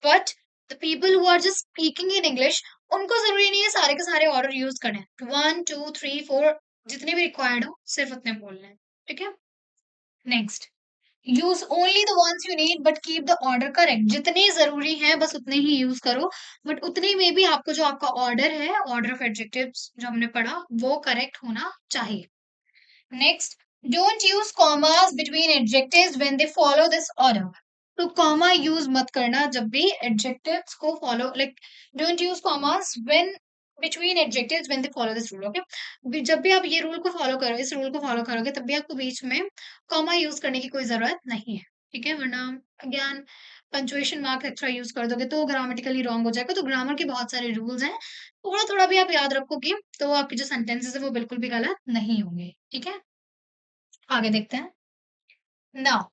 But the people who are just speaking in English, उनको जरूरी नहीं है सारे के सारे ऑर्डर यूज करने, 1 2 3 4 जितने भी रिक्वायर्ड हो सिर्फ उतने बोलने हैं। ठीक है, next, use only the ones you need but keep the order correct. जितने जरूरी हैं बस उतने ही यूज करो, बट उतने में भी आपको जो आपका ऑर्डर है, ऑर्डर ऑफ एडजेक्टिव्स जो हमने पढ़ा, वो करेक्ट होना चाहिए। Next, don't use commas between adjectives when they follow this order. तो कॉमा यूज मत करना जब भी एडजेक्टिव्स को follow, like don't use commas when between adjectives when they follow this rule. Okay, जब भी आप ये रूल को फॉलो करो, इस रूल को फॉलो करोगे, तब भी आपको बीच में कॉमा यूज करने की कोई जरूरत नहीं है। ठीक है, वरना again punctuation mark extra use कर दोगे तो ग्रामेटिकली रॉन्ग हो जाएगा। तो ग्रामर के बहुत सारे रूल्स हैं, थोड़ा थोड़ा भी आप याद रखोगे तो आपके जो सेंटेंसेस है वो बिल्कुल भी गलत नहीं होंगे। ठीक है, आगे देखते हैं। Now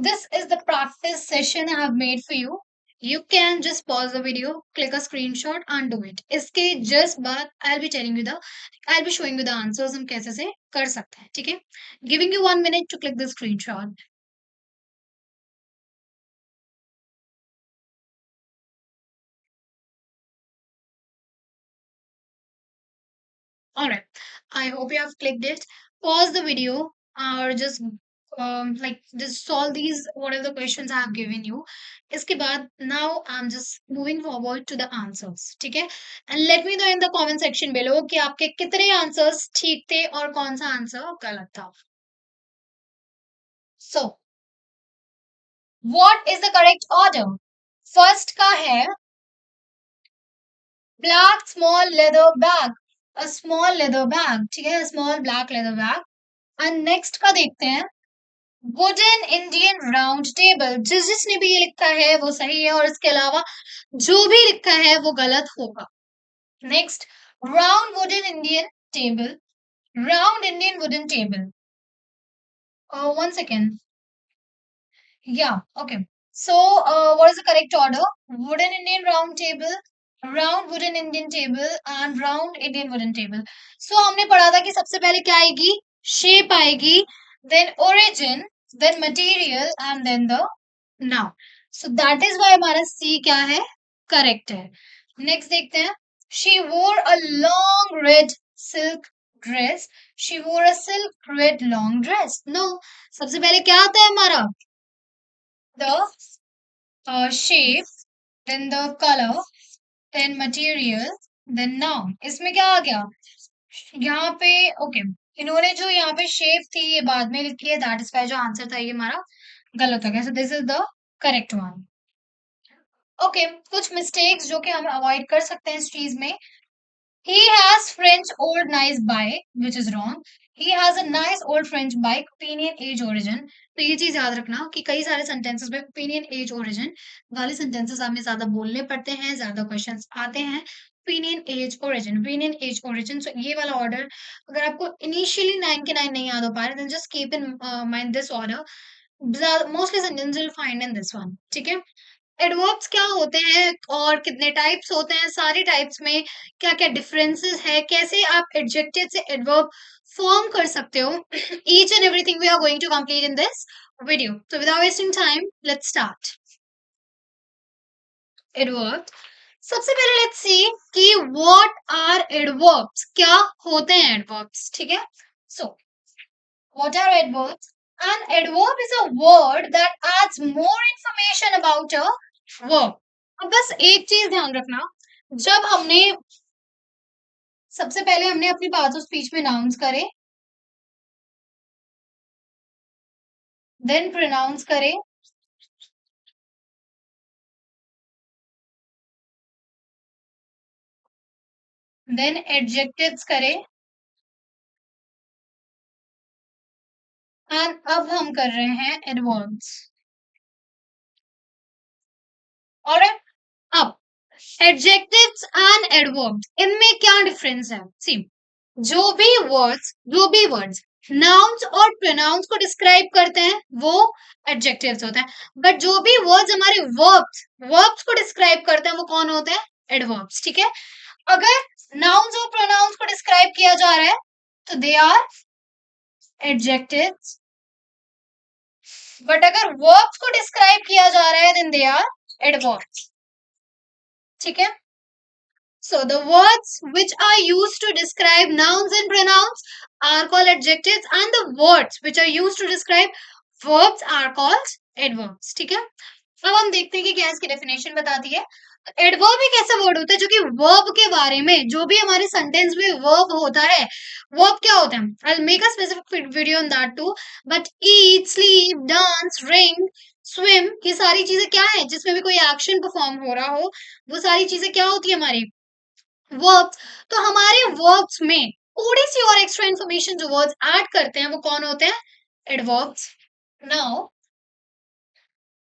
this is the practice session I have made for you. You can just pause the video, click a screenshot and do it. इसके just बाद I'll be showing you the answers हम कैसे से कर सकते हैं। ठीक है, giving you 1 minute to click the screenshot. Alright, I hope you have clicked it. Pause the video or just like just solve these whatever the questions I have given you. इसके बाद now I'm just moving forward to the answers. ठीक है, and let me know in the comment section below कि आपके कितने answers ठीक थे और कौन सा आंसर गलत था। So what is the correct order? First का है black small leather bag, a small leather bag, ठीक है, small black leather bag। And next का देखते हैं, वुडन इंडियन राउंड टेबल। जिसने भी ये लिखा है वो सही है और इसके अलावा जो भी लिखा है वो गलत होगा। Next, round wooden Indian table, round Indian wooden table. 1 second, yeah, okay, so what is the correct order? Wooden Indian round table, round wooden Indian table and round Indian wooden table. So हमने पढ़ा था कि सबसे पहले क्या आएगी, shape आएगी, then origin, then material and then the noun. So that is why हमारा C क्या है, correct है। Next देखते हैं, she wore a long red silk dress, she wore a silk red long dress. No, सबसे पहले क्या आता है हमारा, the shape, then the color, then material, then noun। इसमें क्या आ गया, यहाँ पे ओके, इन्होंने जो यहाँ पे शेप थी ये बाद में लिखी है, दैट इज वाई जो आंसर था ये हमारा गलत हो गया। सो this is the correct one. Okay, कुछ मिस्टेक्स जो कि हम अवॉइड कर सकते हैं इस चीज में। He has French old nice bike, which is wrong. He has a nice old French bike, opinion, age, origin. तो ये चीज याद रखना कि कई सारे सेंटेंसेस में ओपिनियन, एज, ओरिजिन वाले सेंटेंसेस हमें ज्यादा बोलने पड़ते हैं, ज्यादा क्वेश्चंस आते हैं। Opinion, age, origin, opinion, age, origin. So ये वाला ऑर्डर अगर आपको इनिशियली 9 के 9 नहीं याद हो पा रहे, then just keep in mind this order. Mostly sentence will find in this one. ठीक है, एडवर्ब्स क्या होते हैं और कितने टाइप्स होते हैं, सारी टाइप्स में क्या क्या डिफरेंसेस है, कैसे आप एडजेक्टिव से एडवर्ब फॉर्म कर सकते हो, each and everything we are going to complete in this video. So without wasting time let's start. Adverb, सबसे पहले लेट्स सी कि व्हाट आर एडवर्ब्स, क्या होते हैं एडवर्ब्स। ठीक है, so what are adverbs? An adverb is a word that adds more information about a verb. अब बस एक चीज ध्यान रखना, जब हमने सबसे पहले हमने अपनी पार्ट्स ऑफ स्पीच में नाउन्स करे, देन प्रोनाउंस करे, देन एडजेक्टिव्स करे, एंड अब हम कर रहे हैं एडवर्ब्स। और अब एडजेक्टिव्स एंड एडवर्ब्स, इनमें क्या डिफरेंस है? सी, जो भी वर्ड्स नाउन्स और प्रोनाउंस को डिस्क्राइब करते हैं वो एडजेक्टिव्स होते हैं, बट जो भी वर्ड्स हमारे वर्ब्स को डिस्क्राइब करते हैं वो कौन होते हैं? एडवर्ब्स। ठीक है, अगर नाउन्स और प्रोनाउंस को डिस्क्राइब किया जा रहा है तो दे आर एडजेक्टिव्स, बट अगर वर्ब्स को डिस्क्राइब किया जा रहा है देन दे आर एडवर्ब्स। ठीक है, so the words which are used to describe nouns and pronouns are called adjectives, and the words which are used to describe verbs are called adverbs. ठीक है, अब हम देखते हैं कि क्या इसकी डेफिनेशन बताती है। एडवर्ब एक ऐसा वर्ड होता है जो कि वर्ब के बारे में, जो भी हमारे सेंटेंस में वर्ब होता है, वर्ब क्या होता है, I will make a specific video on that too, but eat, sleep, dance, drink, swim, ये सारी चीजें क्या है जिसमें भी कोई एक्शन परफॉर्म हो रहा हो, वो सारी चीजें क्या होती है? हमारी वर्ब्स। तो हमारे वर्ब्स में थोड़ी सी और एक्स्ट्रा इन्फॉर्मेशन जो वर्ड्स ऐड करते हैं वो कौन होते हैं? Adverbs. Now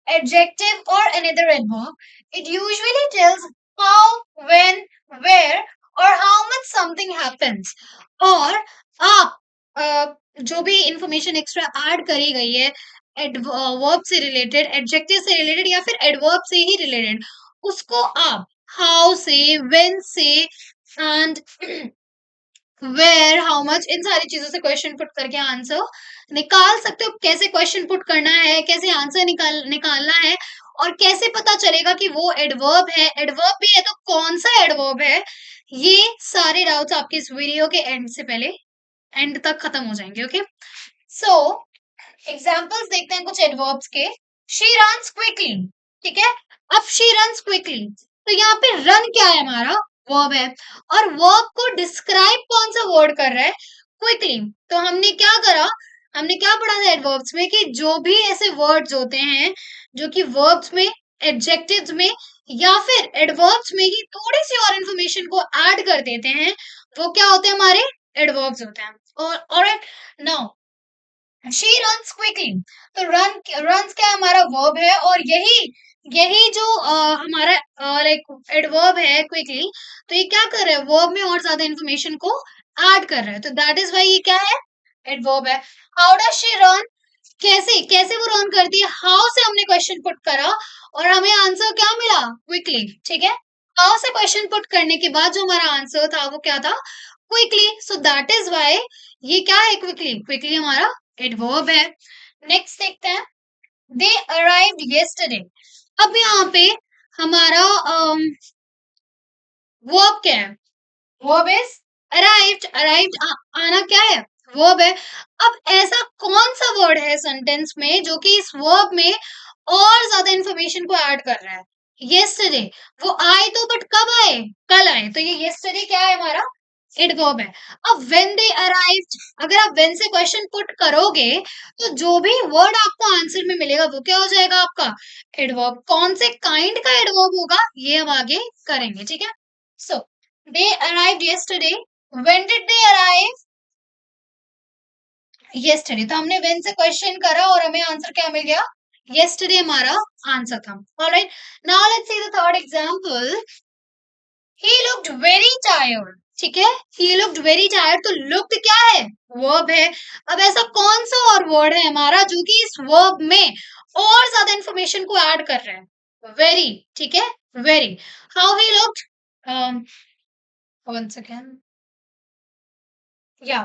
adjective or another adverb, it usually tells how, when, where or how much something happens। और आप जो भी इंफॉर्मेशन एक्स्ट्रा ऐड करी गई है वर्ब से रिलेटेड, एडजेक्टिव से रिलेटेड या फिर एडवर्ब से ही रिलेटेड, उसको आप हाउ से, व्हेन से एंड वेयर, हाउ मच, इन सारी चीजों से क्वेश्चन पुट करके आंसर निकाल सकते हो। कैसे क्वेश्चन पुट करना है, कैसे आंसर निकालना है, और कैसे पता चलेगा कि वो एडवर्ब है, एडवर्ब भी है तो कौन सा एडवर्ब है, ये सारे डाउट्स आपके इस वीडियो के एंड से पहले, एंड तक खत्म हो जाएंगे। ओके, सो एग्जाम्पल्स देखते हैं कुछ एडवर्ब्स के। शी रन्स क्विकली, ठीक है, अब शी रन्स क्विकली, तो यहाँ पे रन क्या है? हमारा वर्ब है, और वर्ब को डिस्क्राइब कौन सा वर्ड कर रहा है? क्विकली। तो हमने क्या करा, हमने क्या पढ़ा था एडवर्ब्स में कि जो भी ऐसे वर्ड्स होते हैं जो कि वर्ब्स में, एडजेक्टिव्स में या फिर एडवर्ब्स में ही थोड़ी सी और इंफॉर्मेशन को ऐड कर देते हैं, वो क्या होते हैं? हमारे एडवर्ब्स होते हैं। और नाउ शी रन्स क्विकली, तो रन्स क्या हमारा वर्ब है, और यही यही जो हमारा लाइक एडवर्ब है क्विकली, तो ये क्या कर रहा है? वर्ब में और ज्यादा इंफॉर्मेशन को ऐड कर रहा है, तो दैट इज वाई ये क्या है? एडवर्ब है। हाउ डज शी रन, कैसे कैसे वो रन करती है? हाउ से हमने क्वेश्चन पुट करा और हमें आंसर क्या मिला? क्विकली। ठीक है, हाउ से क्वेश्चन पुट करने के बाद जो हमारा आंसर था वो क्या था? Quickly. So that is why ये क्या है? क्विकली। क्विकली हमारा एडवर्ब है। नेक्स्ट देखते हैं, दे अराइव्ड यस्टरडे। अब यहाँ पे हमारा वर्ब क्या है? Verb is arrived. अराइव्ड आना क्या है? वर्ब है। अब ऐसा कौन सा वर्ड है सेंटेंस में जो कि इस वर्ब में और ज्यादा इंफॉर्मेशन को ऐड कर रहा है? यस्टरडे, वो आए तो, बट कब आए? कल आए, तो ये यस्टरडे क्या है? हमारा एडवर्ब है। अब व्हेन दे अराइव्ड, अगर आप व्हेन से क्वेश्चन पुट करोगे तो जो भी वर्ड आपको आंसर में मिलेगा वो क्या हो जाएगा? आपका एडवर्ब। कौन से काइंड का एडवर्ब होगा ये हम आगे करेंगे। ठीक है, so they arrived yesterday, when did they arrive? Yesterday. तो हमने व्हेन से क्वेश्चन करा और हमें आंसर क्या मिल गया? यस्टरडे हमारा आंसर था। Alright, now let's see the third example. He looked very tired, ठीक है, he looked very tired, तो looked क्या है? वर्ब है। अब ऐसा कौन सा और वर्ड है हमारा जो कि इस वर्ब में और ज्यादा इंफॉर्मेशन को ऐड कर रहा है? वेरी, ठीक है, very. How he looked, one second, या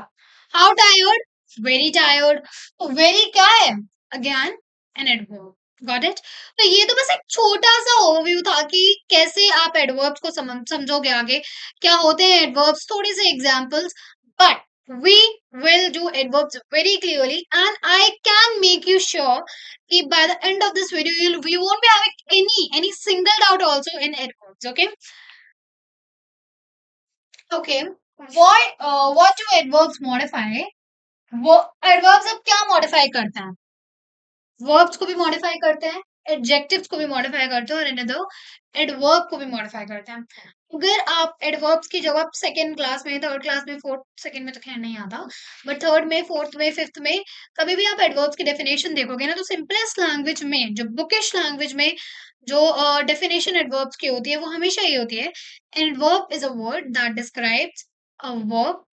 हाउ टायर्ड? Very tired. तो वेरी क्या है? Again an adverb. Got it? तो ये तो बस एक छोटा सा ओवरव्यू था कि कैसे आप एडवर्ब्स को समझोगे आगे, क्या होते हैं एडवर्ब्स, थोड़े से examples, but we will do adverbs very clearly, and I can make you sure कि by the end of this video you won't be having any single doubt also in adverbs. Okay, okay, what do adverbs modify? वो एडवर्ब्स अब क्या मॉडिफाई करते हैं? वर्ब्स को भी मॉडिफाई करते हैं, एडजेक्टिव्स को भी मॉडिफाई करते हैं, और इन्हें दो एडवर्ब को भी मॉडिफाई करते हैं। अगर आप एडवर्ब्स की जब आप सेकेंड क्लास में, थर्ड क्लास में, फोर्थ, सेकेंड में तो खैर नहीं आता, बट थर्ड में, फोर्थ में, फिफ्थ में कभी भी आप एडवर्ब्स की डेफिनेशन देखोगे ना, तो सिंपलेस्ट लैंग्वेज में, जो बुकिश लैंग्वेज में जो डेफिनेशन एडवर्ब्स की होती है वो हमेशा ये होती है: adverb is a word that describes a verb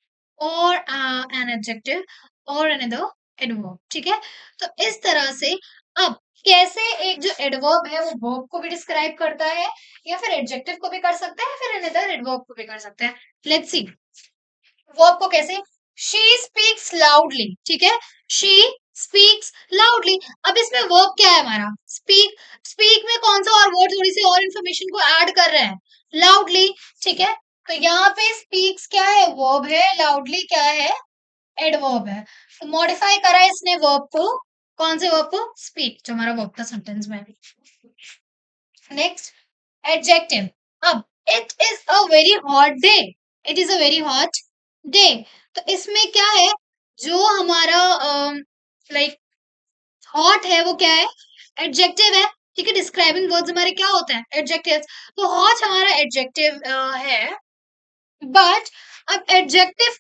और एन एडजेक्टिव और अनदर एडवर्ब। ठीक है, तो इस तरह से अब कैसे एक जो एडवर्ब है वो वर्ब को भी डिस्क्राइब करता है, या फिर एडजेक्टिव को भी कर सकता है, फिर अनदर एडवर्ब को भी कर सकता है। लेट्स सी वर्ब को कैसे। शी स्पीक्स लाउडली, ठीक है, शी स्पीक्स लाउडली। अब इसमें वर्ब क्या है हमारा? स्पीक। स्पीक में कौन सा और वर्ड थोड़ी सी और इंफॉर्मेशन को ऐड कर रहे हैं? लाउडली। ठीक है, तो यहाँ पे स्पीक्स क्या है? वर्ब है। लाउडली क्या है? एडवर्ब है। तो मॉडिफाई करा है इसने वर्ब को। कौन से वर्ब को? स्पीक, जो हमारा वर्ब था सेंटेंस में। Next adjective. अब it is a very hot day, it is a very hot day, तो इसमें क्या है? जो हमारा लाइक हॉट है वो क्या है? एडजेक्टिव है। ठीक है, डिस्क्राइबिंग वर्ड्स हमारे क्या होते हैं? एडजेक्टिव। तो हॉट हमारा एडजेक्टिव है, बट अब एडजेक्टिव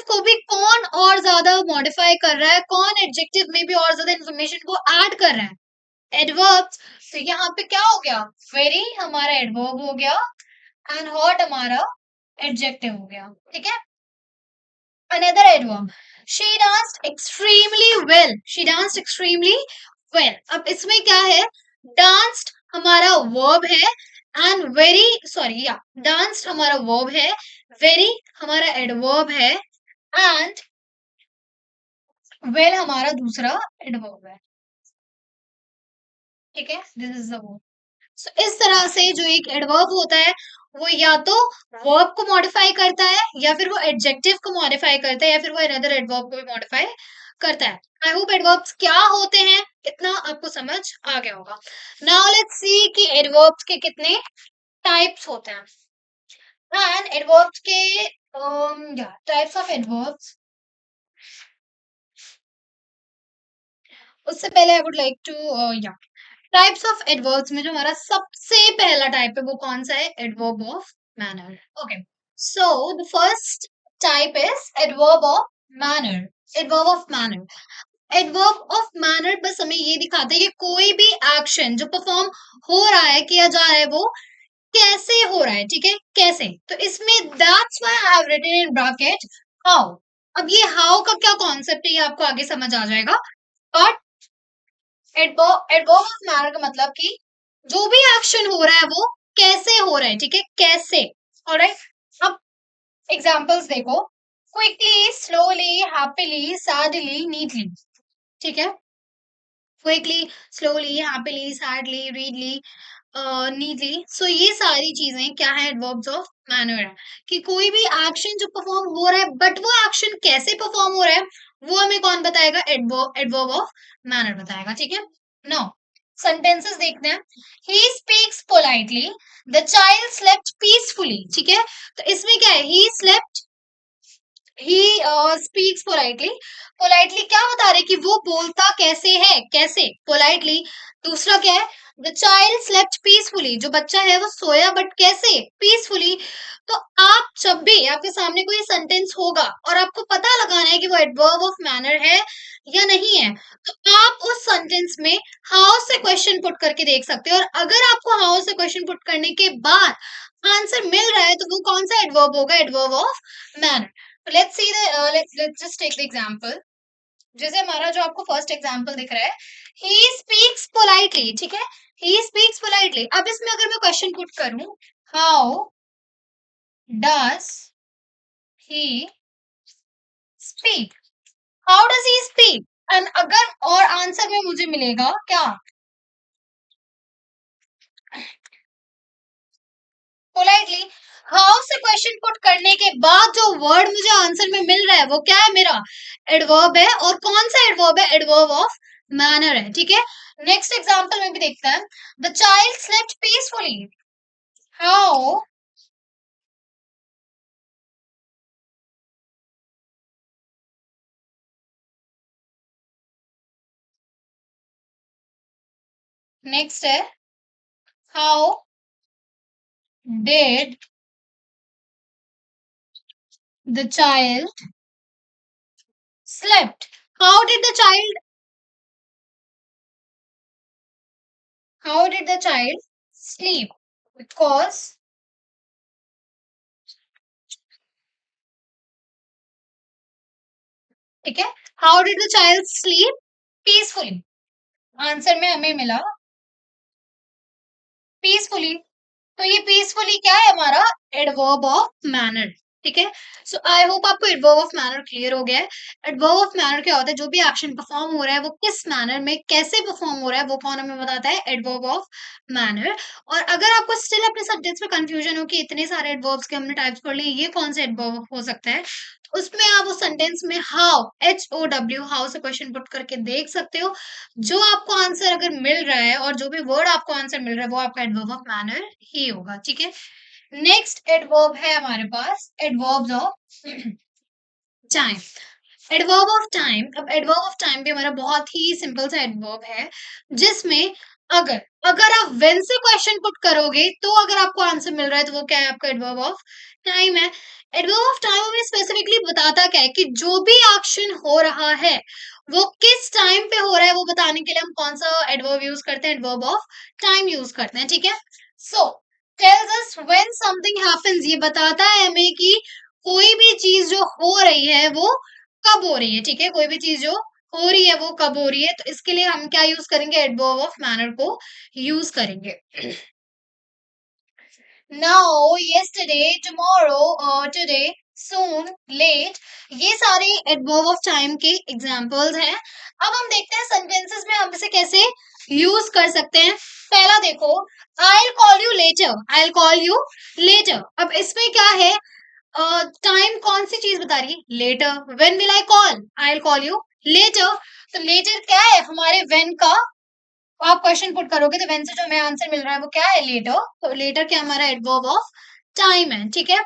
को भी कौन और ज्यादा मॉडिफाई कर रहा है? कौन एडजेक्टिव में भी और ज्यादा इंफॉर्मेशन को ऐड कर रहा है? एडवर्ब्स। तो यहाँ पे क्या हो गया? वेरी हमारा एडवर्ब हो गया, एंड हॉट हमारा एडजेक्टिव हो गया। ठीक है, another adverb. She danced extremely well, she danced extremely well. अब इसमें क्या है? डांस्ड हमारा वर्ब है, एंड वेरी, सॉरी या, डांस्ड हमारा वर्ब है, वेरी हमारा एडवर्ब है, एंड वेल हमारा दूसरा एडवर्ब है। ठीक है, this is the verb. So, इस तरह से जो एक एडवर्ब होता है वो या तो वर्ब को मॉडिफाई करता है, या फिर वो एडजेक्टिव को मॉडिफाई करता है, या फिर वो अनदर एडवर्ब को भी मॉडिफाई करता है। आई होप एडवर्ब्स क्या होते हैं इतना आपको समझ आ गया होगा। नाउ लेट्स सी कि एडवर्ब्स के कितने टाइप्स होते हैं, एंड एडवर्ब्स के टाइप्स ऑफ एडवर्ब्स। उससे पहले आई वुड लाइक टू या टाइप्स ऑफ एडवर्ब्स में जो हमारा सबसे पहला टाइप है वो कौन सा है? Adverb of manner. Okay, so the first type is adverb of manner. Adverb of manner, adverb of manner बस हमें ये दिखाता है कि कोई भी एक्शन जो परफॉर्म हो रहा है, किया जा रहा है, वो कैसे हो रहा है। ठीक है, कैसे, तो इसमें that's why I have written in bracket how. अब ये हाउ का क्या कॉन्सेप्ट है ये आपको आगे समझ आ जाएगा, बट एडवर्ब ऑफ मैनर का मतलब कि जो भी एक्शन हो रहा है वो कैसे हो रहा है। ठीक है, कैसे। ऑलराइट, अब एग्जांपल्स देखो। Quickly, slowly, happily, sadly, neatly. ठीक है, quickly, slowly, happily, sadly, readily, neatly. So ये सारी चीजें क्या है? एडवर्ब्स ऑफ मैनर है, कि कोई भी एक्शन जो परफॉर्म हो रहा है, बट वो एक्शन कैसे परफॉर्म हो रहा है वो हमें कौन बताएगा? एडवर्ब ऑफ मैनर बताएगा। ठीक है, नो सेंटेंसेस देखते हैं। He speaks politely, the child slept peacefully. ठीक है, तो इसमें क्या है? He slept, he speaks politely. Politely क्या बता रहे कि वो बोलता कैसे है? कैसे? पोलाइटली। दूसरा क्या है? द चाइल्ड स्लेप्ट पीसफुली, जो बच्चा है वो सोया, बट कैसे? पीसफुली। तो आप जब भी आपके सामने कोई सेंटेंस होगा और आपको पता लगाना है कि वो एडवर्ब ऑफ मैनर है या नहीं है, तो आप उस सेंटेंस में हाउ से क्वेश्चन पुट करके देख सकते हो, और अगर आपको हाउ से क्वेश्चन पुट करने के बाद आंसर मिल रहा है तो वो कौन सा एडवर्ब होगा? Adverb of manner. Let's see the let's just take the example। जैसे हमारा जो आपको फर्स्ट एग्जांपल दिख रहा है, he speaks politely। ठीक है, he speaks politely। अब इसमें अगर मैं क्वेश्चन पुट करूं, how does he speak, how does he speak, and अगर और आंसर में मुझे मिलेगा क्या? पोलाइटली। हाउ से क्वेश्चन पुट करने के बाद जो वर्ड मुझे आंसर में मिल रहा है वो क्या है? मेरा एडवर्ब है, और कौन सा एडवर्ब है? एडवर्ब ऑफ मैनर है। ठीक है, नेक्स्ट एग्जांपल में भी देखते हैं। The child slept peacefully, how next है how did the child slept. How did the child sleep. Because, ठीक है, how did the child sleep peacefully. Answer में हमें मिला पीसफुली. तो ये पीसफुली क्या है हमारा एडवर्ब ऑफ मैनर. ठीक है, सो आई होप आपको एडवर्ब ऑफ मैनर क्लियर हो गया है. एडवर्ब ऑफ मैनर क्या होता है, जो भी एक्शन परफॉर्म हो रहा है वो किस मैनर में कैसे परफॉर्म हो रहा है वो कौन हमें बताता है, एडवर्ब ऑफ मैनर. और अगर आपको स्टिल अपने सब्जेक्ट्स में कंफ्यूजन हो कि इतने सारे एडवर्ब्स के हमने टाइप्स पढ़ लिए, ये कौन सा एडवर्ब हो सकता है, तो उसमें आप उस सेंटेंस में हाउ, HOW, हाउ से क्वेश्चन पुट करके देख सकते हो. जो आपको आंसर अगर मिल रहा है और जो भी वर्ड आपको आंसर मिल रहा है वो आपका एडवर्ब ऑफ मैनर ही होगा. ठीक है, नेक्स्ट एडवर्ब है हमारे पास adverbs of time. Adverb of time. अब एडवर्ब ऑफ टाइम भी हमारा बहुत ही सिंपल सा एडवर्ब है, जिसमें अगर अगर आप व्हेन से क्वेश्चन पुट करोगे तो अगर आपको आंसर मिल रहा है तो वो क्या है, आपका एडवर्ब ऑफ टाइम है. एडवर्ब ऑफ टाइम हमें स्पेसिफिकली बताता क्या है कि जो भी एक्शन हो रहा है वो किस टाइम पे हो रहा है वो बताने के लिए हम कौन सा एडवर्ब यूज करते हैं, एडवर्ब ऑफ टाइम यूज करते हैं. ठीक है, so tells us when something happens. ये बताता है हमें कि कोई भी चीज जो हो रही है वो कब हो रही है. ठीक है, कोई भी चीज जो हो रही है वो कब हो रही है, तो इसके लिए हम क्या यूज करेंगे, एडवर्ब ऑफ मैनर को यूज करेंगे. Now, yesterday, tomorrow, today, soon, late, ये सारे एडवर्ब ऑफ टाइम के एग्जांपल्स हैं. अब हम देखते हैं सेंटेंसेस में हम इसे कैसे यूज कर सकते हैं. पहला देखो, I'll call you later. I'll call you later. अब इसमें क्या है, टाइम कौन सी चीज बता रही है, later. When will I call, I will call you later. तो लेटर क्या है, हमारे व्हेन का आप क्वेश्चन पुट करोगे तो व्हेन से जो हमें आंसर मिल रहा है वो क्या है, लेटर. तो लेटर क्या हमारा एडवर्ब ऑफ टाइम है. ठीक है,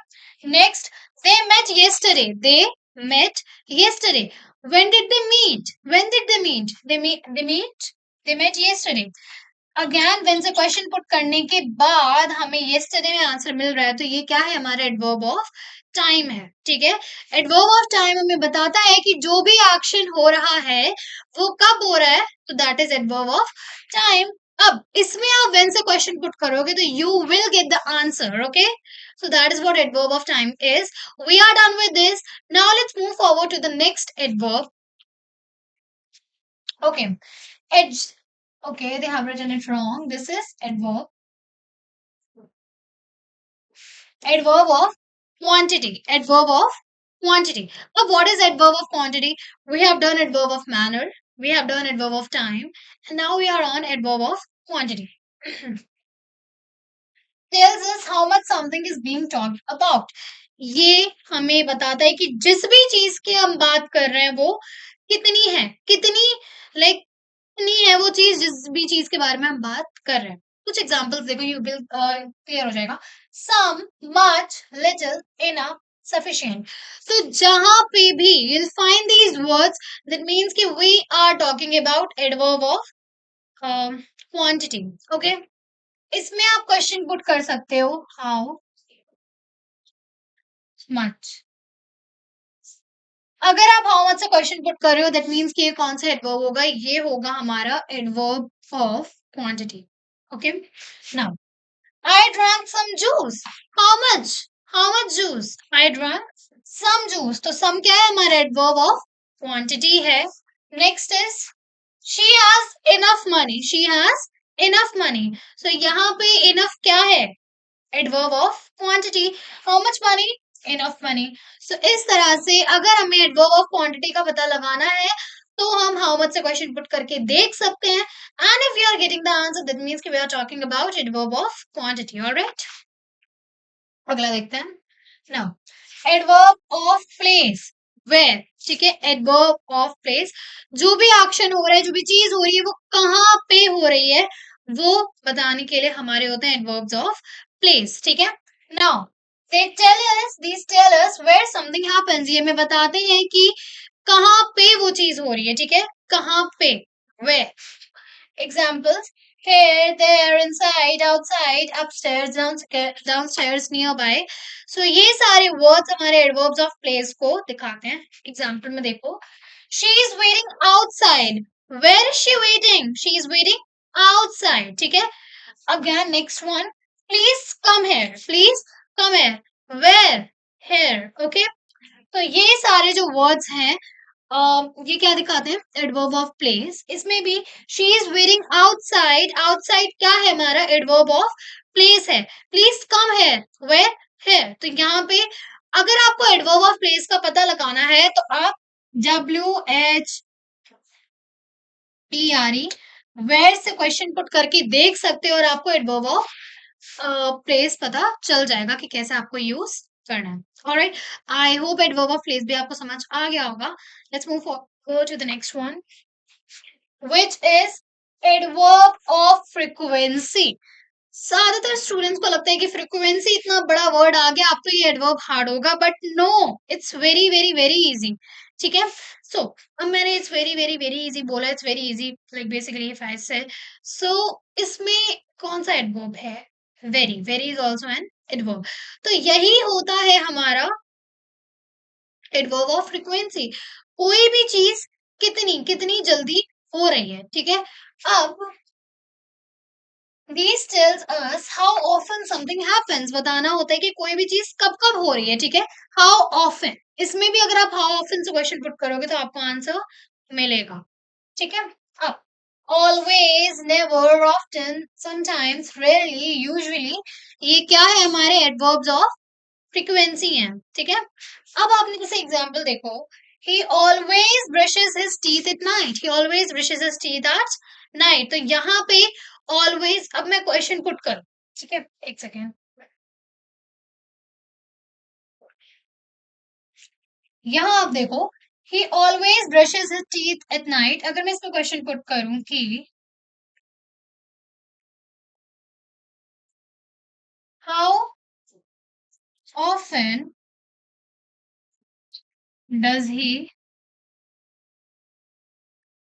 next, they met yesterday. They met yesterday. When did they meet, when did they meet, they met yesterday. Again when से क्वेश्चन पुट करने के बाद हमें yesterday में आंसर मिल रहा है तो ये क्या है, हमारा एडवर्ब ऑफ टाइम है. ठीक है, एडवर्ब ऑफ टाइम हमें बताता है कि जो भी एक्शन हो रहा है वो कब हो रहा है, तो that is adverb of time. अब इसमें आप व्हेन से क्वेश्चन पुट करोगे तो you will get the answer. Okay, so that is what adverb of time is. We are done with this. Now let's move forward to the next adverb. Okay, edge. Okay, they have written it wrong. This is adverb. Adverb of quantity. Adverb of quantity. Now, what is adverb of quantity? We have done adverb of manner. We have done adverb of time. And now we are on adverb of quantity. Tells us how much something is being talked about. ये हमें बताता है कि जिस भी चीज की हम बात कर रहे हैं वो कितनी है, कितनी लाइक कितनी है वो चीज, जिस भी चीज के बारे में हम बात कर रहे हैं. कुछ एग्जांपल्स देखो, यू विल क्लियर हो जाएगा. सम, मच, लिटिल, इनफ, सफिशिएंट. तो जहां पे भी you'll find these words, that means कि we are talking about adverb of quantity. Okay, इसमें आप क्वेश्चन पुट कर सकते हो, हाउ मच. अगर आप हाउ मच से क्वेश्चन पुट कर रहे हो दैट मीन्स कि ये कौन सा एडवर्ब होगा, ये होगा हमारा adverb of quantity. Okay, now I drank some juice. How much, how much juice, I drank some juice. तो सम क्या है, हमारा एडवर्ब ऑफ क्वांटिटी है. Next is she has enough money. She has enough money. So यहाँ पे इनफ क्या है, adverb of quantity. How much money, enough money. So इस तरह से अगर हमें एडवर्ब ऑफ क्वांटिटी का पता लगाना है तो हम हाउ मच से क्वेश्चन पुट करके देख सकते हैं. And if you are getting the answer that means कि we are talking about adverb of quantity. Alright, अगला देखते हैं. Now adverb of place, where. ठीक है, एडवर्ब ऑफ प्लेस, जो भी एक्शन हो रहा है, जो भी चीज हो रही है वो कहाँ पे हो रही है वो बताने के लिए हमारे होते हैं एडवर्ब्स ऑफ प्लेस. ठीक है, now these tell us where something happens. ये हमें बताते हैं कि कहाँ पे वो चीज हो रही है. ठीक है, कहाँ पे, where. Examples, here, there, inside, outside, upstairs, downstairs, nearby. So ये सारे words हमारे adverbs of place को दिखाते हैं. Example में देखो, she is waiting outside. Where is she waiting? She is waiting outside. ठीक है. Again, next one. Please come here. Please come here. Where? Here. Okay. तो ये सारे जो words हैं ये क्या दिखाते हैं एडवर्ब ऑफ प्लेस. इसमें भी she is wearing outside. Outside क्या है हमारा एडवर्ब ऑफ प्लेस है. Please come here. Where? Here. तो यहाँ पे अगर आपको एडवर्ब ऑफ प्लेस का पता लगाना है तो आप WHPRE वेयर से क्वेश्चन पुट करके देख सकते हो और आपको एडवर्ब ऑफ प्लेस पता चल जाएगा कि कैसे आपको यूज करना है. Alright, I hope adverb of place भी आपको समझ आ गया होगा. Let's move go to the next one, which is adverb of frequency. ज्यादातर स्टूडेंट्स को लगता है कि फ्रीक्वेंसी इतना बड़ा वर्ड आ गया अब तो ये एडवर्ब हार्ड होगा, but no, it's very very very easy. ठीक है. सो अब मैंने it's very very very easy बोला. It's very easy like basically if I say. So इसमें कौन सा एडवर्ब है? Very. Very is also an adverb. तो यही होता है हमारा एडवर्ब ऑफ फ्रीक्वेंसी. कोई भी चीज कितनी कितनी जल्दी हो रही है. ठीक है. अब this tells us how often something happens. बताना होता है कि कोई भी चीज कब कब हो रही है. ठीक है. How often. इसमें भी अगर आप हाउ ऑफन से क्वेश्चन पुट करोगे तो आपको आंसर मिलेगा. ठीक है. अब always, never, often, sometimes, rarely, usually, ये क्या है हमारे एडवर्ब्स ऑफ फ्रीक्वेंसी है. ठीक है. अब आपने जैसे एग्जांपल देखो, he always brushes his teeth at night. He always brushes his teeth at night. तो यहाँ पे always, अब मैं क्वेश्चन पुट करूं. ठीक है. एक सेकेंड. यहाँ आप देखो, he always brushes his teeth at night. अगर मैं इसमें क्वेश्चन पुट करूं कि how often does he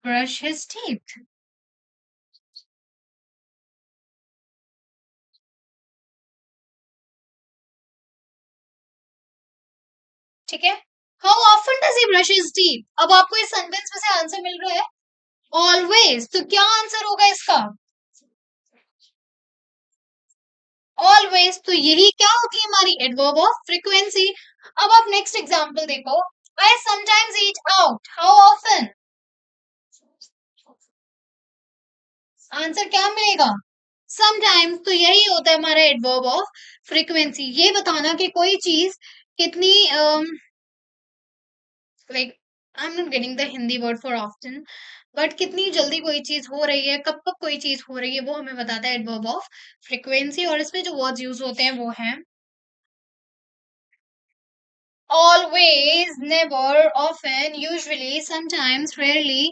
brush his teeth? ठीक है. How often does he brush his teeth? अब आपको इस सेंटेंस में से आंसर मिल रहा है ऑलवेज. तो क्या आंसर होगा इसका? ऑलवेज. तो यही क्या होती है हमारी एडवर्ब ऑफ फ्रीक्वेंसी. अब आप नेक्स्ट एग्जांपल देखो, I sometimes eat out. How often? Answer क्या मिलेगा? समटाइम्स. तो यही होता है हमारा एडवर्ब ऑफ फ्रीक्वेंसी. ये बताना कि कोई चीज कितनी like I am not getting the Hindi word for often, but कितनी जल्दी कोई चीज हो रही है, कब कब कोई चीज हो रही है, वो हमें बताता है एडवर्ब ऑफ फ्रीक्वेंसी. और इसमें जो वर्ड्स यूज होते हैं वो हैं always, never, often, usually, sometimes, rarely.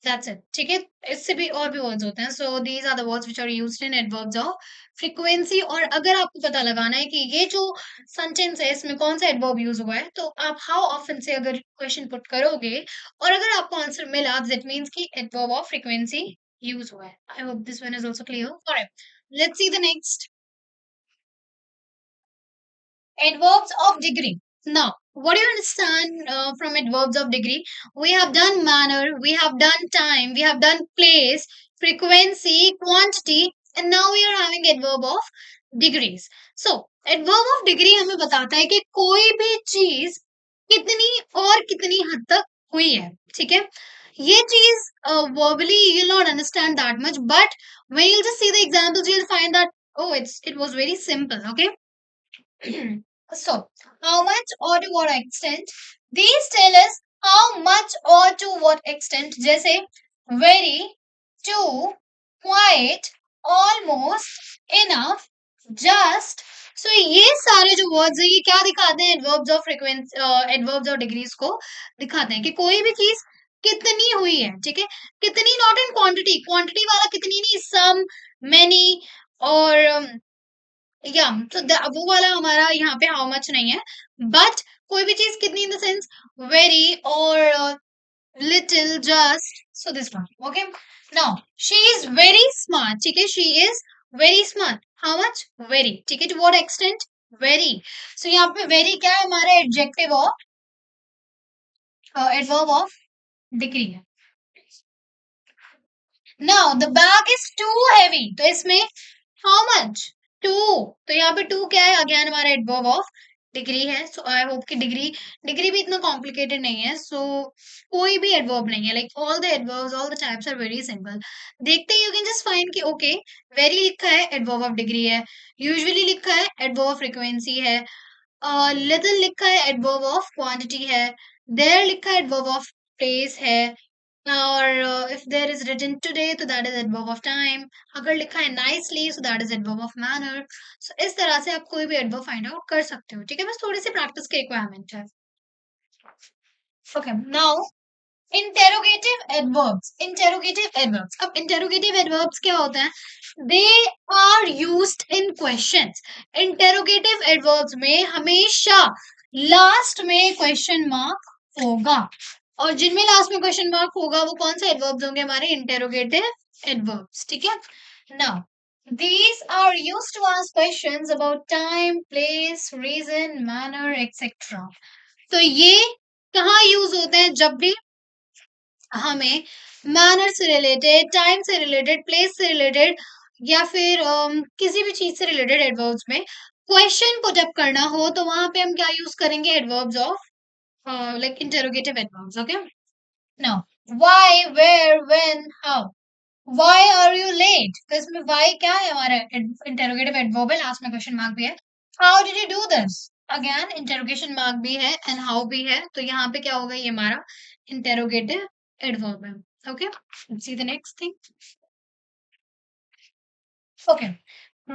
That's it. ठीक है. इससे भी और भी वर्ड्स होते हैं. So these are the words which are used in adverbs of frequency. और अगर आपको पता लगाना है कि ये जो सेंटेंस है इसमें कौन सा एडवर्ब यूज हुआ है तो आप हाउ ऑफन से अगर क्वेश्चन पुट करोगे और अगर आपको आंसर मिला दैट मीन्स कि एडवर्ब ऑफ फ्रीक्वेंसी यूज हुआ है. I hope this one is also clear. Alright, let's see the next. Adverbs of degree. Now, what do you understand from adverbs of degree? We have done manner, we have done time, we have done place, frequency, quantity, and now we are having adverb of degrees. So, adverb of degree हमें बताता है कि कोई भी चीज कितनी और कितनी हद तक हुई है. ठीक है. ये चीज verbally you'll not understand that much, but when you'll just see the examples, you'll find that oh, it was very simple. Okay. So, how much or to what extent? These tell us how much or to what extent. जैसे very, too, quite, almost, enough, just. So ये सारे जो words है ये क्या दिखाते हैं? Adverbs of frequency, adverbs और degrees को दिखाते हैं कि कोई भी चीज कितनी हुई है. ठीक है. कितनी not in quantity. Quantity वाला कितनी नहीं, some, many और या तो वो वाला हमारा यहाँ पे हाउ मच नहीं है. बट कोई भी चीज कितनी इन द सेंस वेरी और little, just, so this one. Okay, now she is very smart. ठीक है, she is very smart. How much? Very. ठीक है, to what extent? Very. So यहाँ पे very क्या है हमारा adverb of degree है. Now the bag is too heavy. तो इसमें how much? 2. तो यहाँ पे 2 क्या है? अगेन हमारा adverb of डिग्री है. सो आई होप कि डिग्री भी इतना कॉम्प्लिकेटेड नहीं है. सो कोई भी एडवर्ब नहीं है. Like all the adverbs, all the types are very simple. देखते ही यू कैन जस्ट फाइंड कि ओके, वेरी लिखा है एडवर्ब ऑफ डिग्री है, यूजुअली लिखा है एडवर्ब ऑफ फ्रीक्वेंसी है, लिटिल लिखा है एडवर्ब ऑफ क्वांटिटी है, देयर लिखा है एडवर्ब ऑफ प्लेस है, और if there is written today तो that is adverb of time. अगर लिखा है nicely so that is adverb of manner. So इस तरह से आप कोई भी adverb find out कर सकते हो. ठीक है, बस थोड़ी सी प्रैक्टिस की रिक्वायरमेंट है. Okay, now interrogative adverbs. Interrogative adverbs. अब interrogative adverbs क्या होते हैं? They are used in questions. Interrogative adverbs में हमेशा लास्ट में क्वेश्चन मार्क होगा, और जिनमें लास्ट में क्वेश्चन मार्क होगा वो कौन से एडवर्ब्स होंगे? हमारे इंटेरोगेटिव एडवर्ब्स. ठीक है, now these are used to ask questions about time, place, reason, manner, etc. तो ये कहाँ यूज होते हैं? जब भी हमें मैनर से रिलेटेड, टाइम से रिलेटेड, प्लेस से रिलेटेड, या फिर किसी भी चीज से रिलेटेड एडवर्ब्स में क्वेश्चन पुट अप करना हो, तो वहां पे हम क्या यूज करेंगे? Adverbs of like interrogative adverbs. Okay, now why, where, when, how. Why are you late? तो इसमें why क्या है? हमारा interrogative adverb है, लास्ट में क्वेश्चन मार्क भी है. How did you do this? Again interrogation mark भी है एंड हाउ भी है. तो यहाँ पे क्या होगा? ये हमारा इंटेरोगेटिव एडवर्ब है. Okay, see the next thing. Okay,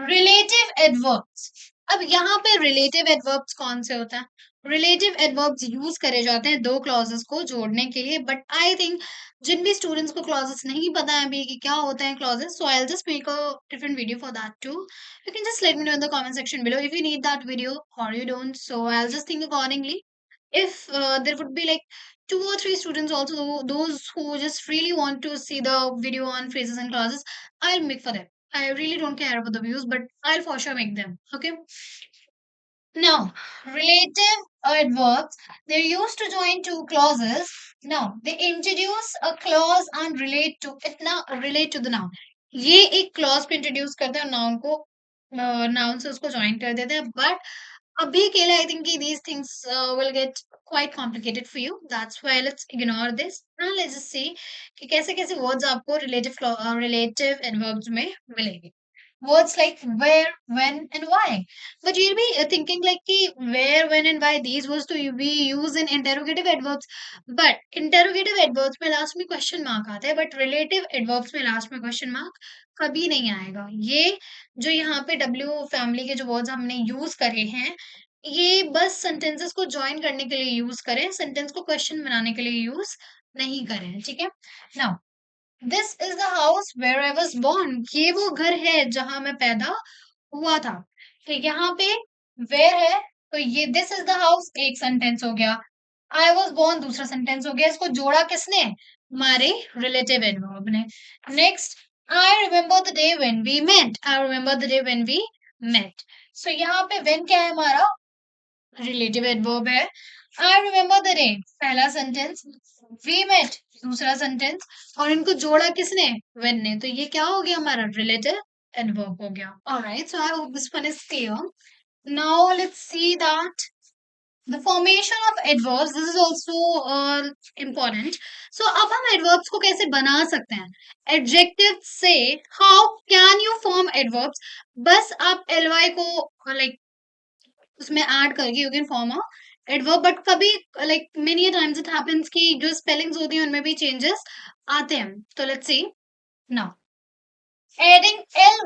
relative adverbs. अब यहाँ पे रिलेटिव एडवर्ब्स कौन से होते हैं? रिलेटिव एडवर्ब्स यूज करे जाते हैं दो क्लॉजेस को जोड़ने के लिए, बट आई थिंक जिन भी स्टूडेंट्स को क्लॉजेस नहीं पता है अभी कि क्या होते हैं clauses, so I will just make a different video for that too. You can just let me know in the comment section below if you need that video और you don't. So I will just think accordingly. If there would be like 2 or 3 students also, those who just really want to see the video on phrases and clauses, I'll make for them. I really don't care about the views, but I'll for sure make them. Okay. Now, relative adverbs, they're used to join two clauses. Now, they introduce a clause and relate to it. Now, relate to the noun. ये एक clause को introduce करते हैं, noun को noun से उसको join कर देते हैं. But अभी के लिए I think these things will get quite complicated for you. That's why let's ignore this. Now let's just see कि कैसे कैसे words आपको relative adverbs में मिलेंगे. Words like where, when, and why. But you'll be thinking like कि where, when, and why, these words to be used in interrogative adverbs. But interrogative adverbs में last में question mark आता है, but relative adverbs में last में question mark कभी नहीं आएगा. ये जो यहाँ पे W family के जो words हमने use करे हैं, ये बस sentences को join करने के लिए use करें, sentence को question बनाने के लिए use नहीं करें. ठीक है. Now this is the house where I was born. ये वो घर है जहां मैं पैदा हुआ था. तो यहाँ पे वेयर है, तो ये दिस इज द हाउस एक सेंटेंस हो गया, आई वॉज बोर्न दूसरा सेंटेंस हो गया. इसको जोड़ा किसने? हमारे रिलेटिव एडवर्ब ने. Next, I remember the day when we met. I remember the day when we met. So यहाँ पे व्हेन क्या है? हमारा रिलेटिव एडवर्ब है. आई रिमेम्बर द डे पहला सेंटेंस, वी मेट दूसरा सेंटेंस, और इनको जोड़ा किसने? व्हेन ने. तो ये क्या हो गया? हमारा रिलेटिव एडवर्ब हो गया. Alright, so I hope this one is clear. Now let's see that the formation of adverbs, this is also important. So अब हम adverbs को कैसे बना सकते हैं? Adjectives से how can you form adverbs? बस आप ly को like उसमें ऐड करके you can form a adverb. But कभी like many times it happens कि जो स्पेलिंग्स होती हैं उनमें भी चेंजेस आते हैं. तो let's see now adding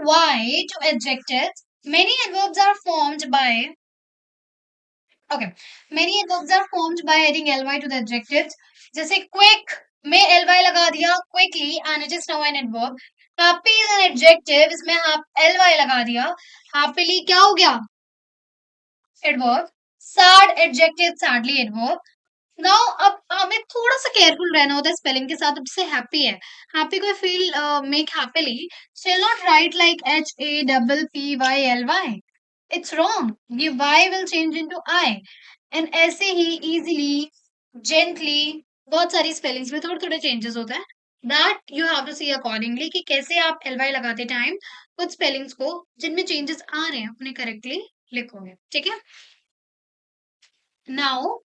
ly to adjectives. Many adverbs are formed by many adverbs are formed by adding ly to the adjectives. जैसे quick में ly लगा दिया, quickly, and it is now an adverb. Happy is an adjective, इसमें आप ly लगा दिया, happily क्या हो गया? Adverb. Sad adjective, sadly adverb. Now अब हमें थोड़ा-सा केयरफुल रहना होता है स्पेलिंग के साथ। अब जैसे हैप्पी है, हैप्पी को feel make happily, so you not right like HAPPYLY, it's wrong. ये Y will change into I, and ऐसे ही इजीली, जेंटली, बहुत सारी स्पेलिंग्स में थोड़े-थोड़े चेंजेस होता है। That you have to see accordingly कि कैसे आप LY लगाते टाइम कुछ स्पेलिंग्स को जिनमें चेंजेस आ रहे हैं उन्हें करेक्टली लिखोगे, ठीक है? Now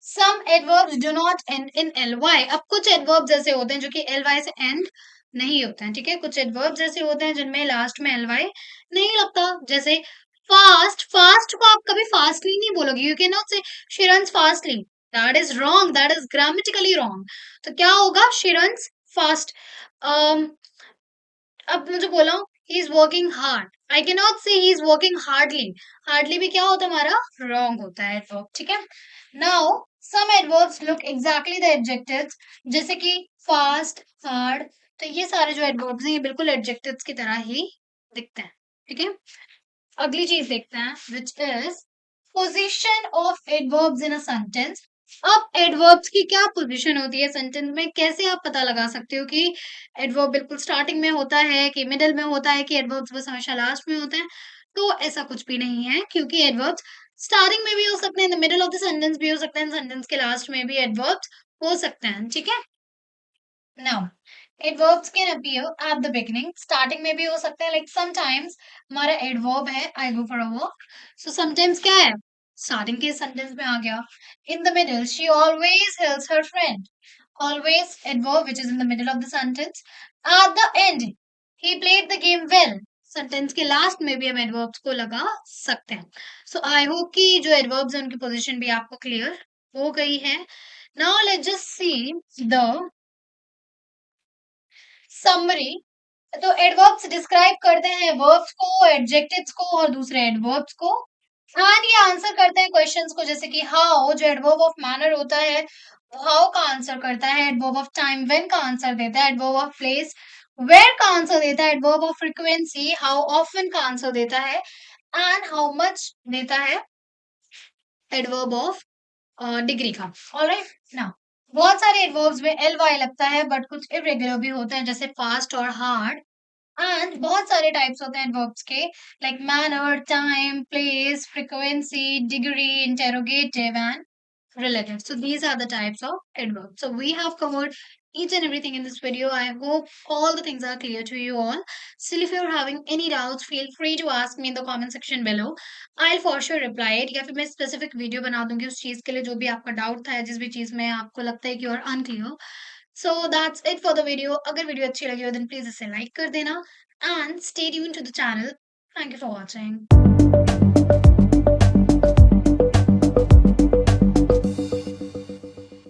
some adverbs do not end in ly। अब कुछ एडवर्ब्स ऐसे होते हैं जो कि ly से एंड नहीं होते हैं, ठीक है? कुछ एडवर्ब्स ऐसे होते हैं जिनमें लास्ट में ly नहीं लगता। जैसे फास्ट, फास्ट को आप कभी फास्टली नहीं बोलोगे। You can not say she runs fastly, that is wrong, that is grammatically wrong. तो क्या होगा? She runs fast. अब मुझे बोला he is working hard, I can not say he is working hardly. Hardly भी क्या होता है हमारा? रॉन्ग होता है एडवर्ब, ठीक है? Now some adverbs look exactly the adjectives, जैसे कि फास्ट, हार्ड। तो ये सारे जो एडवर्ब्स हैं ये बिल्कुल एडजेक्टिव्स की तरह ही दिखते हैं, ठीक है? अगली चीज देखते हैं which is position of adverbs in a sentence. अब एडवर्ब्स की क्या पोजीशन होती है सेंटेंस में? कैसे आप पता लगा सकते हो कि एडवर्ब बिल्कुल स्टार्टिंग में होता है कि मिडिल में होता है कि एडवर्ब्स बस हमेशा लास्ट में होते हैं? तो ऐसा कुछ भी नहीं है, क्योंकि एडवर्ब्स स्टार्टिंग में भी हो सकते हैं, the middle of the sentence भी हो सकते हैं, सेंटेंस के लास्ट में भी एडवर्ब्स हो सकते हैं, ठीक है? Now adverbs can appear at the beginning, starting में भी हो सकते हैं। लाइक समटाइम्स हमारा एडवर्ब है I go for a walk, so sometimes क्या है? स्टार्टिंग के सेंटेंस में आ गया। In the middle she always helps her friend, always adverb which is in the middle of the sentence. At the end he played the game well, sentence के लास्ट में भी हम एडवर्ब्स को लगा सकते हैं। सो आई होप कि जो एडवर्ब्स है उनकी पोजीशन भी आपको क्लियर हो गई है। Now let's just see the summary. तो एडवर्ब्स डिस्क्राइब करते हैं वर्ब्स को, एडजेक्टिव्स को और दूसरे एडवर्ब्स को। एंड ये आंसर करते हैं क्वेश्चंस को, जैसे कि हाउ जो एडवर्ब ऑफ मैनर होता है हाउ का आंसर करता है, एडवर्ब ऑफ टाइम व्हेन का आंसर देता है, एडवर्ब ऑफ प्लेस वेयर का आंसर देता है, adverb of frequency how often का आंसर देता है, एंड हाउ मच देता है एडवर्ब ऑफ डिग्री का। ऑलराइट ना, बहुत सारे एडवर्ब्स में एल वाई लगता है बट कुछ इरेगुलर भी होते हैं, जैसे फास्ट और हार्ड। एंड बहुत सारे टाइप्स होते हैं एडवर्ब्स के, like manner, time, place, frequency, degree, interrogative and relative. So these are the types of adverbs. So we have covered each and everything in this video. I hope all the things are clear to you all. Still, if you're having any doubts, feel free to ask me in the comment section below. I'll for sure reply it. या फिर मैं specific video बना दूंगी उस चीज के लिए जो भी आपका डाउट था या जिस भी चीज में आपको लगता है कि you're unclear. So that's it for the video. अगर वीडियो अच्छी लगी हो then please इसे like कर देना and stay tuned to the channel. Thank you for watching.